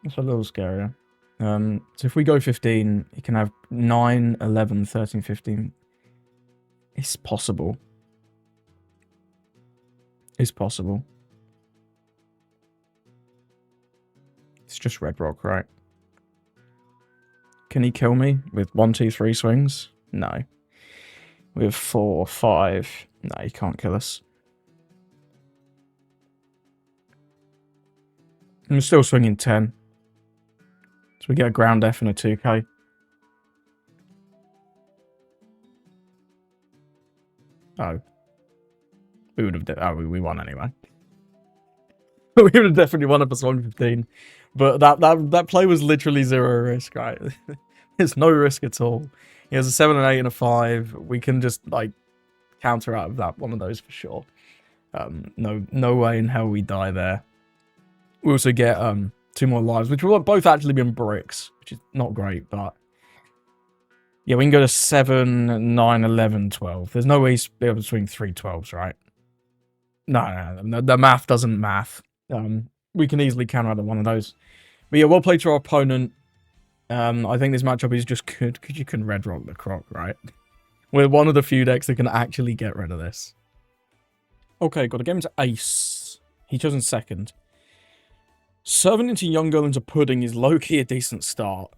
That's a little scarier. So if we go 15, he can have 9, 11, 13, 15. It's possible. It's possible. It's just red rock, right? Can he kill me with 1, 2, 3 swings? No. With 4, 5. No, he can't kill us. I'm still swinging 10. So we get a ground F and a 2k. Oh. We would have... Oh, we won anyway. We would have definitely won up a 115. But that play was literally 0 risk, right? There's no risk at all. He has a 7, an 8, and a 5. We can just, like, counter out of that one of those for sure. No way in hell we die there. We also get 2 more lives, which will both actually be in bricks, which is not great, but yeah, we can go to 7, 9, 11, 12. There's no way he's be able to swing 3 12s, right? No, the math doesn't math. We can easily counter out of one of those. But yeah, well played to our opponent. I think this matchup is just good because you can red rock the croc, right? We're one of the few decks that can actually get rid of this. Okay, got a game into ace. He chosen second. Serving into young girl into pudding is low-key a decent start.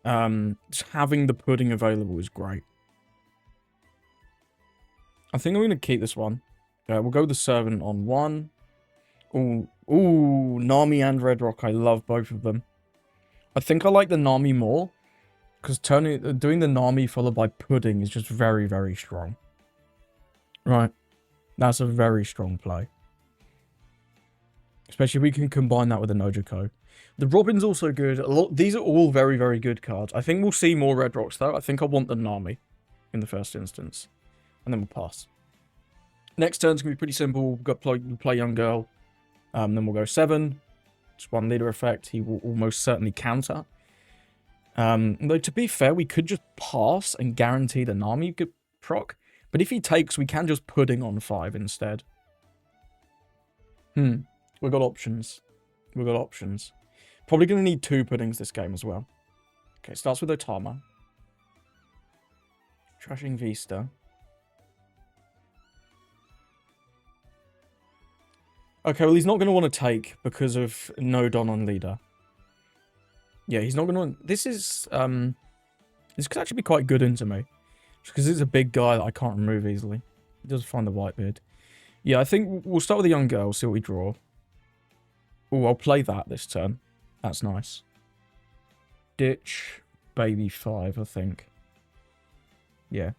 Just having the pudding available is great. I think I'm going to keep this one. We'll go with the servant on 1. Ooh, Nami and Red Rock. I love both of them. I think I like the Nami more. Because doing the Nami followed by pudding is just very, very strong. Right. That's a very strong play. Especially if we can combine that with the Nojiko. The Robin's also good. These are all very, very good cards. I think we'll see more Red Rocks, though. I think I want the Nami in the first instance. And then we'll pass. Next turn's going to be pretty simple. We'll play Young Girl. Then we'll go 7. Just 1 leader effect. He will almost certainly counter. Though, to be fair, we could just pass and guarantee the Nami could proc. But if he takes, we can just pudding on 5 instead. We've got options. We've got options. Probably going to need 2 puddings this game as well. Okay, starts with Otama. Trashing Vista. Okay, well, he's not going to want to take because of no Don on leader. Yeah, he's not going to... This could actually be quite good into me. Just because it's a big guy that I can't remove easily. He does find the Whitebeard. Yeah, I think we'll start with a young girl, see what we draw. Oh, I'll play that this turn. That's nice. Ditch, baby 5, I think. Yeah.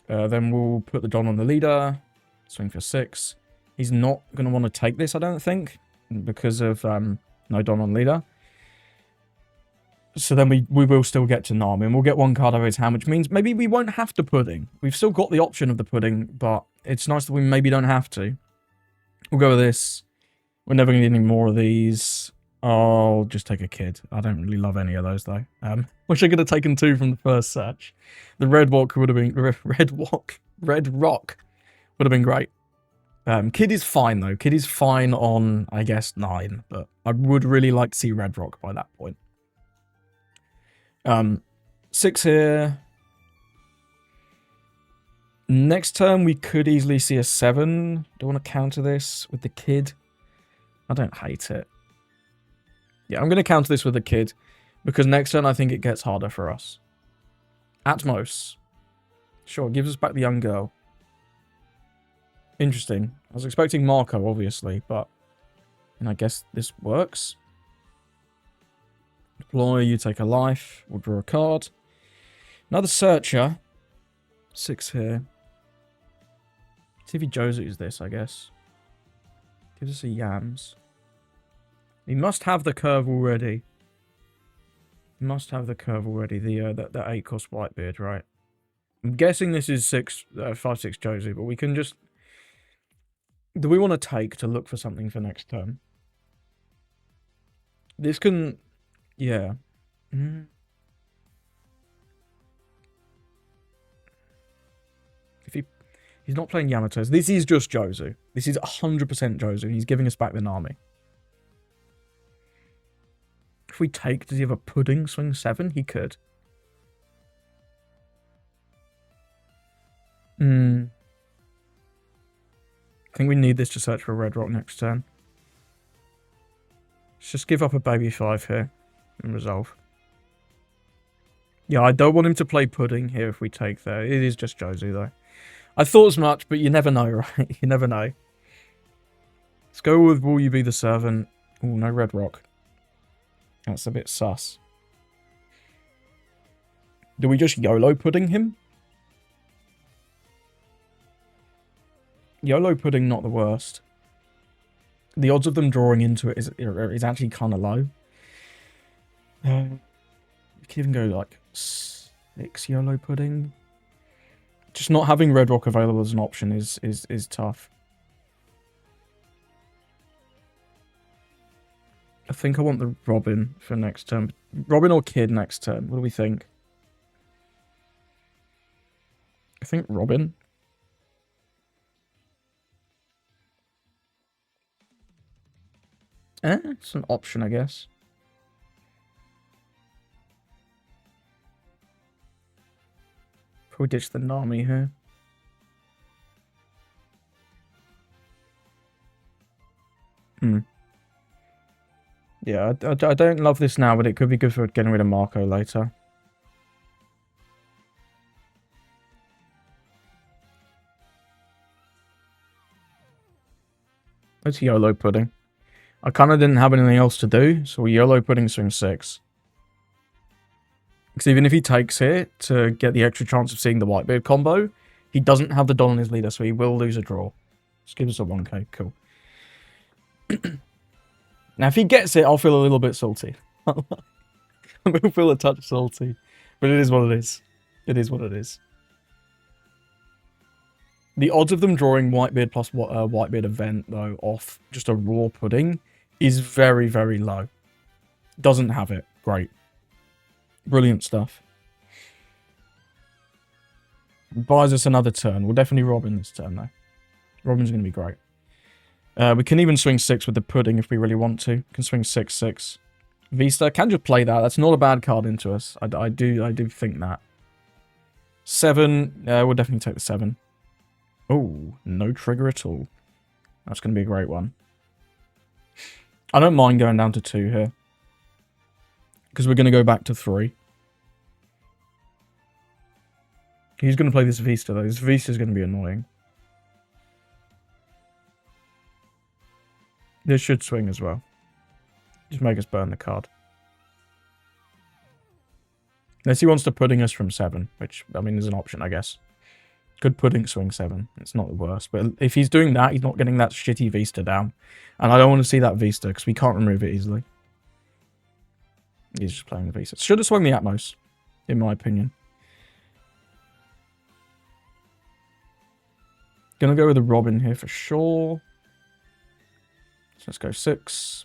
Then we'll put the Don on the leader. Swing for 6. He's not going to want to take this, I don't think. Because of no Don on leader. So then we will still get to Nami. And we'll get 1 card over his hand, which means maybe we won't have to pudding. We've still got the option of the pudding, but it's nice that we maybe don't have to. We'll go with this. We're never going to need any more of these. I'll just take a kid. I don't really love any of those, though. Wish I could have taken 2 from the first search. The Red Rock would have been... Red Rock would have been great. Kid is fine, though. Kid is fine on, I guess, 9. But I would really like to see Red Rock by that point. 6 here. Next turn, we could easily see a 7. Do I want to counter this with the kid? I don't hate it. Yeah, I'm going to counter this with the kid. Because next turn, I think it gets harder for us. Atmos. Sure, gives us back the young girl. Interesting. I was expecting Marco, obviously, but... And I guess this works. Deploy, you take a life. We'll draw a card. Another Searcher. 6 here. See if he Josu's this, I guess. Gives us a Yams. He must have the curve already. He must have the curve already. The 8 cost Whitebeard, right? I'm guessing this is 5-6 Josu, but we can just... Do we want to take to look for something for next turn? This can... Yeah. If he's not playing Yamato, this is just Jozu. This is 100% Jozu. He's giving us back the Nami. If we take, does he have a pudding swing 7? He could. I think we need this to search for a red rock next turn. Let's just give up a baby 5 here and resolve. Yeah, I don't want him to play pudding here if we take there. It is just Jozu though. I thought as much, but you never know, right? You never know. Let's go with Will You Be the Servant? Oh, no red rock. That's a bit sus. Do we just YOLO pudding him? YOLO pudding, not the worst. The odds of them drawing into it is actually kind of low. You can even go like 6 YOLO pudding. Just not having red rock available as an option is tough. I think I want the Robin for next turn. Robin or Kid next turn. What do we think? I think Robin. It's an option, I guess. Probably ditch the Nami here. Yeah, I don't love this now, but it could be good for getting rid of Marco later. It's YOLO pudding. I kind of didn't have anything else to do, so we YOLO pudding swing 6. Because even if he takes here to get the extra chance of seeing the Whitebeard combo, he doesn't have the Don on his leader, so he will lose a draw. Just give us a 1k, cool. Now, if he gets it, I'll feel a little bit salty. I will feel a touch salty. But it is what it is. It is what it is. The odds of them drawing Whitebeard plus Whitebeard event, though, off just a raw pudding is very, very low. Doesn't have it. Great. Brilliant stuff. Buys us another turn. We'll definitely Robin this turn, though. Robin's going to be great. We can even swing 6 with the pudding if we really want to. Can swing 6/6. Vista can just play that. That's not a bad card into us. I do think that. 7. We'll definitely take the 7. Oh, no trigger at all. That's going to be a great one. I don't mind going down to 2 here. Because we're going to go back to 3. He's going to play this Vista, though. This Vista is going to be annoying. This should swing as well. Just make us burn the card. Unless he wants to pudding us from 7, which, I mean, is an option, I guess. Could pudding swing 7. It's not the worst. But if he's doing that, he's not getting that shitty Vista down. And I don't want to see that Vista, because we can't remove it easily. He's just playing the Vista. Should have swung the Atmos, in my opinion. Gonna go with the Robin here for sure. So let's go 6.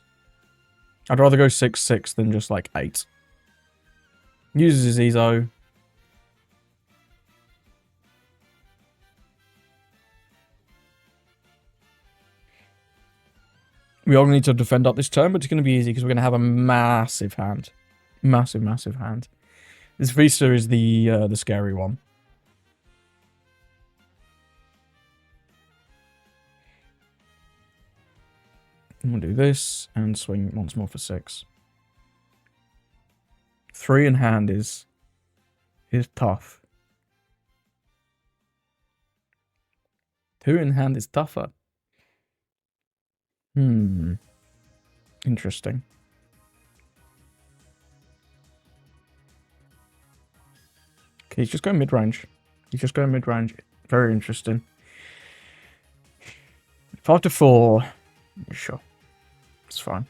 I'd rather go 6/6 than just like 8. Uses his Ezo. We all need to defend up this turn, but it's going to be easy because we're going to have a massive hand. Massive, massive hand. This Vista is the scary one. And we'll do this and swing once more for 6. 3 in hand is tough. 2 in hand is tougher. Interesting. Okay, he's just going mid-range. He's just going mid-range. Very interesting. 5 to 4. Sure. It's fine.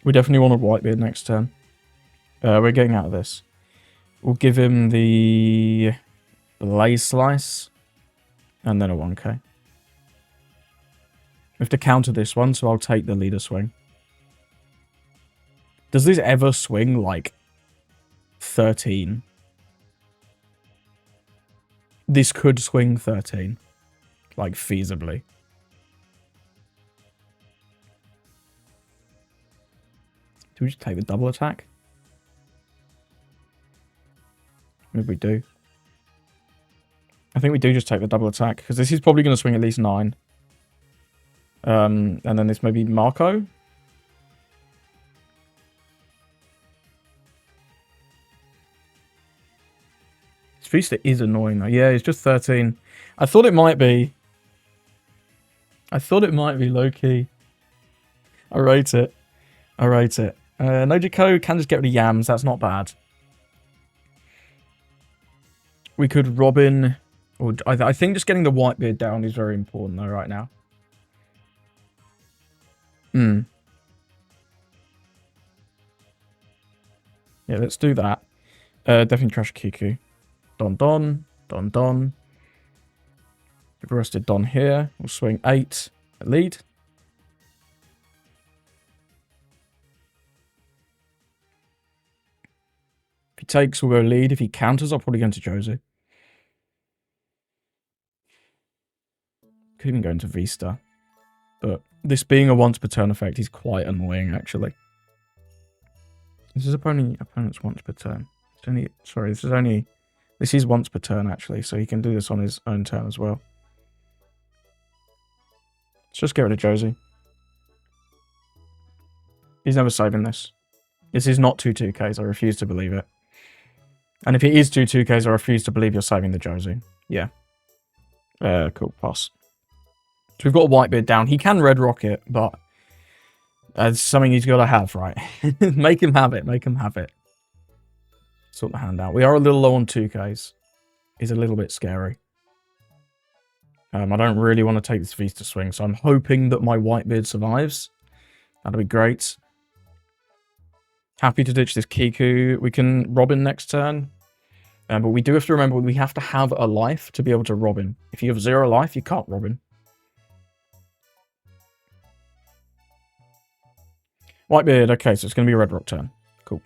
We definitely want a Whitebeard next turn. We're getting out of this. We'll give him the Lace Slice. And then a 1k. We have to counter this one, so I'll take the leader swing. Does this ever swing like 13? This could swing 13. Like, feasibly. Do we just take the double attack? Maybe we do. I think we do just take the double attack, because this is probably going to swing at least 9. And then this may be Marco. This Vista is annoying, though. Yeah, it's just 13. I thought it might be. Low-key. I rate it. Nojiko can just get rid of Yams. That's not bad. We could Robin... Or I think just getting the Whitebeard down is very important, though, right now. Yeah, let's do that. Definitely trash Kiku. Don. We've arrested Don here. We'll swing 8 at lead. If he takes, we'll go lead. If he counters, I'll probably go into Josie. Could even go into Vista. But this being a once per turn effect is quite annoying, actually. This is opponent's once per turn. This is once per turn, actually, so he can do this on his own turn as well. Let's just get rid of Josie. He's never saving this. This is not 2 2Ks, I refuse to believe it. And if it is 2 2Ks, I refuse to believe you're saving the Josie. Yeah. Cool, pass. So we've got a Whitebeard down. He can Red Rocket, but it's something he's got to have, right? Make him have it. Sort the hand out. We are a little low on 2Ks. It's a little bit scary. I don't really want to take this Vista swing, so I'm hoping that my Whitebeard survives. That'd be great. Happy to ditch this Kiku. We can Robin next turn. But we do have to remember we have to have a life to be able to Robin. If you have 0 life, you can't Robin. Whitebeard, okay, so it's going to be a Red Rock turn. Cool.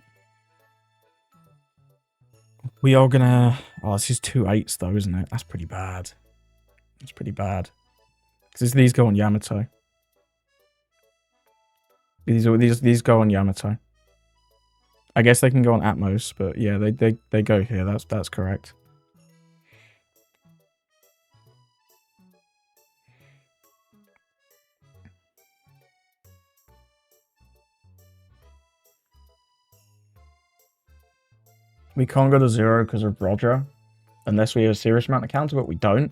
We are going to... Oh, this is 2 8s though, isn't it? That's pretty bad. Because these go on Yamato. These go on Yamato. I guess they can go on Atmos, but yeah, they go here. That's correct. We can't go to 0 because of Roger. Unless we have a serious amount of counter, but we don't.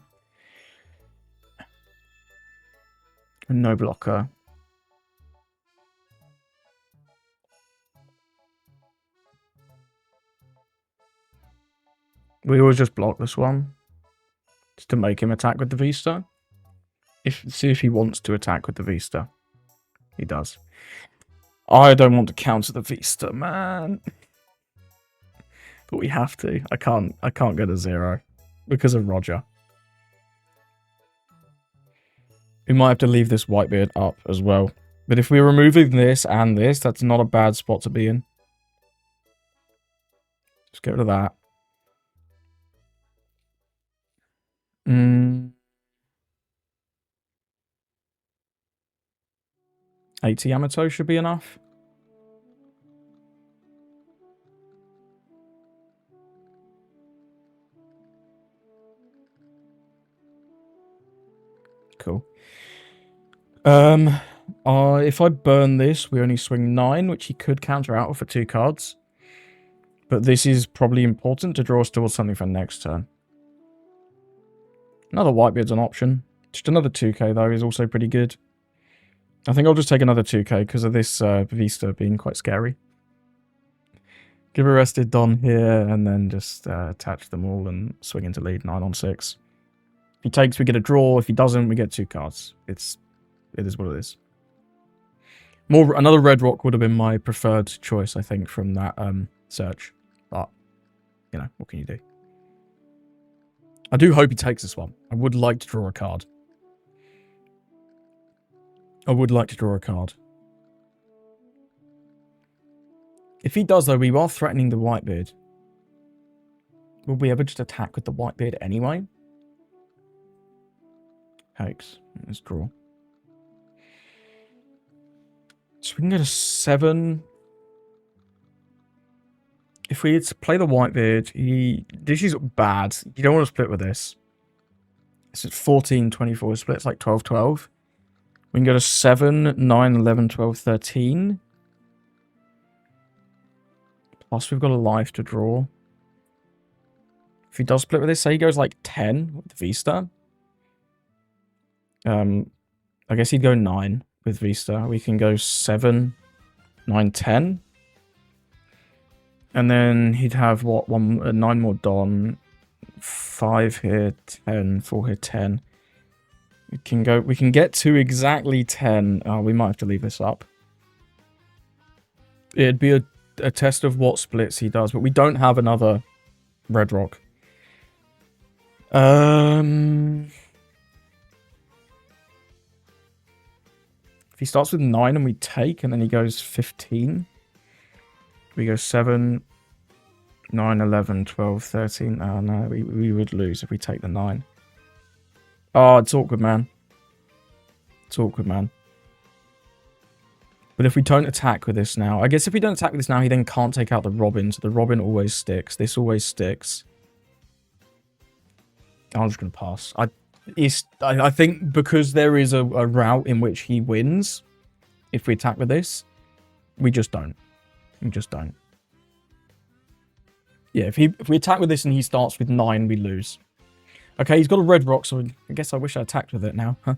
No blocker. We always just block this one. Just to make him attack with the Vista. See if he wants to attack with the Vista. He does. I don't want to counter the Vista, man. But we have to. I can't go to 0. Because of Roger. We might have to leave this Whitebeard up as well. But if we're removing this and this, that's not a bad spot to be in. Just get rid of that. 80 Yamato should be enough. Cool. If I burn this, we only swing 9, which he could counter out for 2 cards. But this is probably important to draw us towards something for next turn. Another Whitebeard's an option. Just another 2k, though, is also pretty good. I think I'll just take another 2k because of this Vista being quite scary. Give arrested Don here, and then just attach them all and swing into lead 9 on 6. If he takes, we get a draw. If he doesn't, we get 2 cards. It is what it is. Another Red Rock would have been my preferred choice, I think, from that search. But, you know, what can you do? I do hope he takes this one. I would like to draw a card. If he does, though, we are threatening the Whitebeard. Will we ever just attack with the Whitebeard anyway? Cakes. Let's draw. So we can go to 7. If we had to play the Whitebeard, this is bad. You don't want to split with this. This is 14, 24. Splits like 12, 12. We can go to 7, 9, 11, 12, 13. Plus we've got a life to draw. If he does split with this, say he goes like 10 with V-Star. I guess he'd go 9 with V-Star. We can go 7, 9, 10. And then he'd have, what, 9 more Don. 5 here, 10, 4 here, 10. We can get to exactly 10. Oh, we might have to leave this up. It'd be a test of what splits he does, but we don't have another Red Rock. If he starts with 9 and we take, and then he goes 15, we go 7, 9, 11, 12, 13. Oh, no, we would lose if we take the 9. Oh, it's awkward, man. It's awkward, man. But if we don't attack with this now... I guess if we don't attack with this now, he then can't take out the Robin. So the Robin always sticks. This always sticks. I'm just going to pass. I think because there is a route in which he wins, if we attack with this, we just don't. We just don't. Yeah, if we attack with this and he starts with 9, we lose. Okay, he's got a red rock, so I guess I wish I attacked with it now, huh?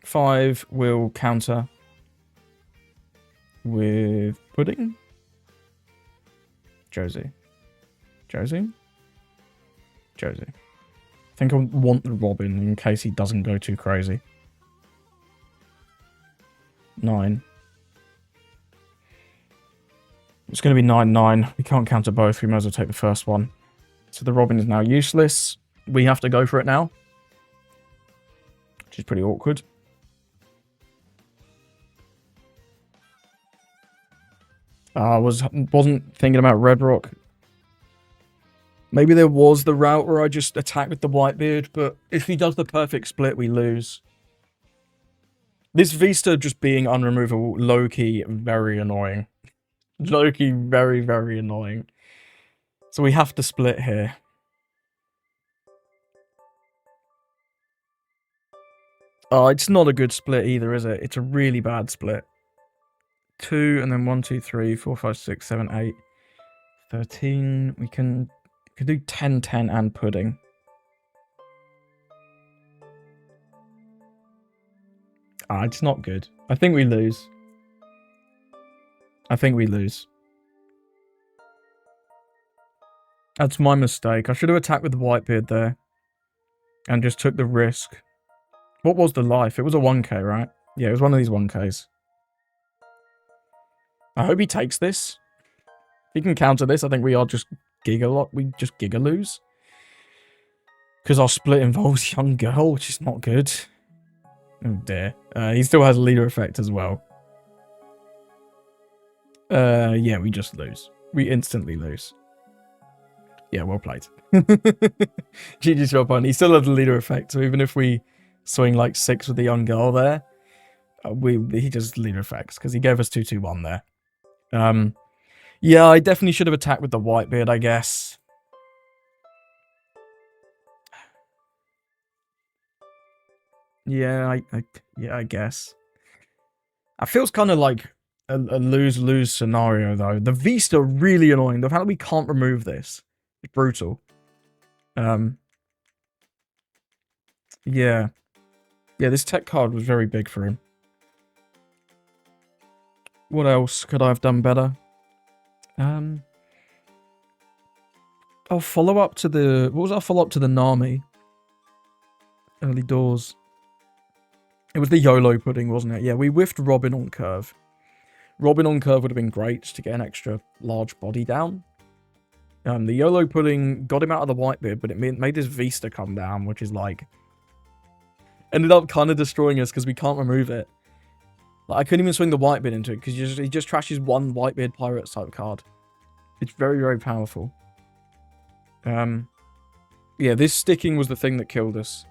5 will counter with Pudding. Josie. Josie? Josie. I think I want the Robin in case he doesn't go too crazy. 9. It's going to be 9, 9. We can't counter both. We might as well take the first one. So the Robin is now useless. We have to go for it now. Which is pretty awkward. I wasn't thinking about Red Rock. Maybe there was the route where I just attack with the Whitebeard, but if he does the perfect split, we lose. This Vista just being unremovable, low-key, very annoying. Low-key, very, very annoying. So we have to split here. Oh, it's not a good split either, is it? It's a really bad split. 2, and then 1, 2, 3, 4, 5, 6, 7, 8, 13. We can do 10, 10, and Pudding. Ah, it's not good. I think we lose. I think we lose. That's my mistake. I should have attacked with the Whitebeard there. And just took the risk. What was the life? It was a 1k, right? Yeah, it was one of these 1ks. I hope he takes this. If he can counter this, I think we are just we just giga lose. Because our split involves young girl, which is not good. Oh dear. He still has a leader effect as well. Yeah, we just lose. We instantly lose. Yeah, well played. GG's well played. He still has the leader effect, so even if we swing like 6 with the young girl there, he just leader effects, because he gave us 2-2-1 there. Yeah, I definitely should have attacked with the Whitebeard, I guess. Yeah, I guess. It feels kind of like a lose-lose scenario, though. The Vista really annoying. The fact that we can't remove this is brutal. Yeah. Yeah, this tech card was very big for him. What else could I have done better? Oh, follow-up to the... What was our follow-up to the Nami? Early doors. It was the YOLO Pudding, wasn't it? Yeah, we whiffed Robin on curve. Robin on curve would have been great just to get an extra large body down. The YOLO Pudding got him out of the Whitebeard, but it made his Vista come down, which is like... Ended up kind of destroying us because we can't remove it. Like, I couldn't even swing the Whitebeard into it because he just trashes one Whitebeard Pirate type card. It's very, very powerful. Yeah, this sticking was the thing that killed us.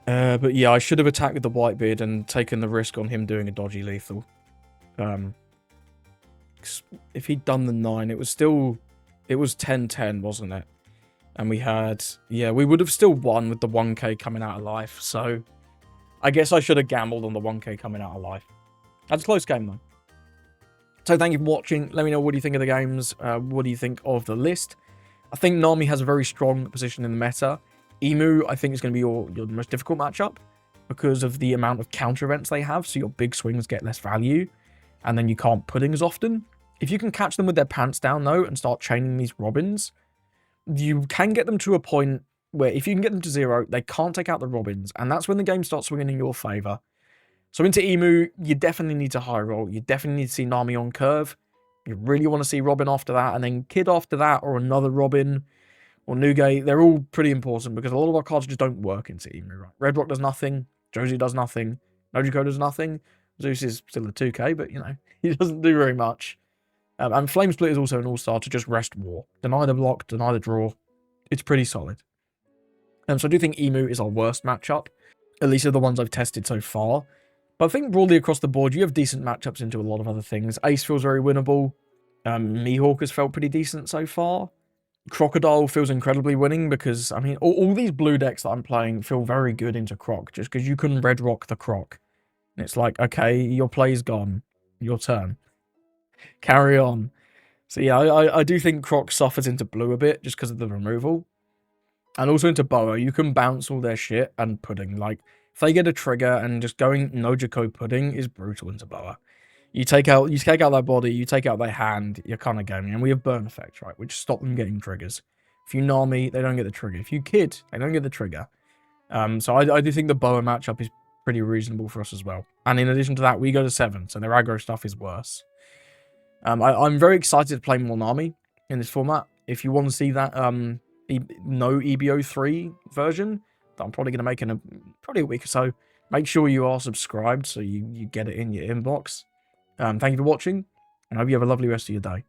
But yeah, I should have attacked with the Whitebeard and taken the risk on him doing a dodgy lethal. If he'd done the 9, it was 10-10, wasn't it? And we had, yeah, we would have still won with the 1k coming out of life. So I guess I should have gambled on the 1k coming out of life. That's a close game, though. So thank you for watching. Let me know what do you think of the games. What do you think of the list? I think Nami has a very strong position in the meta. Emu, I think, is going to be your most difficult matchup because of the amount of counter events they have. So your big swings get less value. And then you can't pudding as often. If you can catch them with their pants down, though, and start chaining these Robins, you can get them to a point where if you can get them to 0, they can't take out the Robins. And that's when the game starts swinging in your favour. So into Emu, you definitely need to high roll. You definitely need to see Nami on curve. You really want to see Robin after that. And then Kid after that, or another Robin, or Nugay. They're all pretty important because a lot of our cards just don't work into Emu, right? Red Rock does nothing. Josie does nothing. Nojiko does nothing. Zeus is still a 2k, but, you know, he doesn't do very much. And Flame Split is also an all-star to just rest war. Deny the block, deny the draw. It's pretty solid. So I do think Emu is our worst matchup, at least of the ones I've tested so far. But I think broadly across the board, you have decent matchups into a lot of other things. Ace feels very winnable. Mihawk has felt pretty decent so far. Crocodile feels incredibly winning because, I mean, all these blue decks that I'm playing feel very good into Croc, just because you can red rock the Croc. And it's like, okay, your play's gone. Your turn. Carry on. So yeah, I do think Croc suffers into blue a bit just because of the removal. And also into Boa, you can bounce all their shit and pudding. Like, if they get a trigger and just going Nojiko pudding is brutal into Boa. You take out their body, you take out their hand, you're kind of gaming. And we have burn effects, right, which stop them getting triggers. If you Nami, they don't get the trigger. If you Kid, they don't get the trigger. So I do think the Boa matchup is pretty reasonable for us as well. And in addition to that, we go to 7, so their aggro stuff is worse. I'm very excited to play more Nami in this format. If you want to see that no EB03 version that I'm probably going to make in probably a week or so, make sure you are subscribed so you get it in your inbox. Thank you for watching, and I hope you have a lovely rest of your day.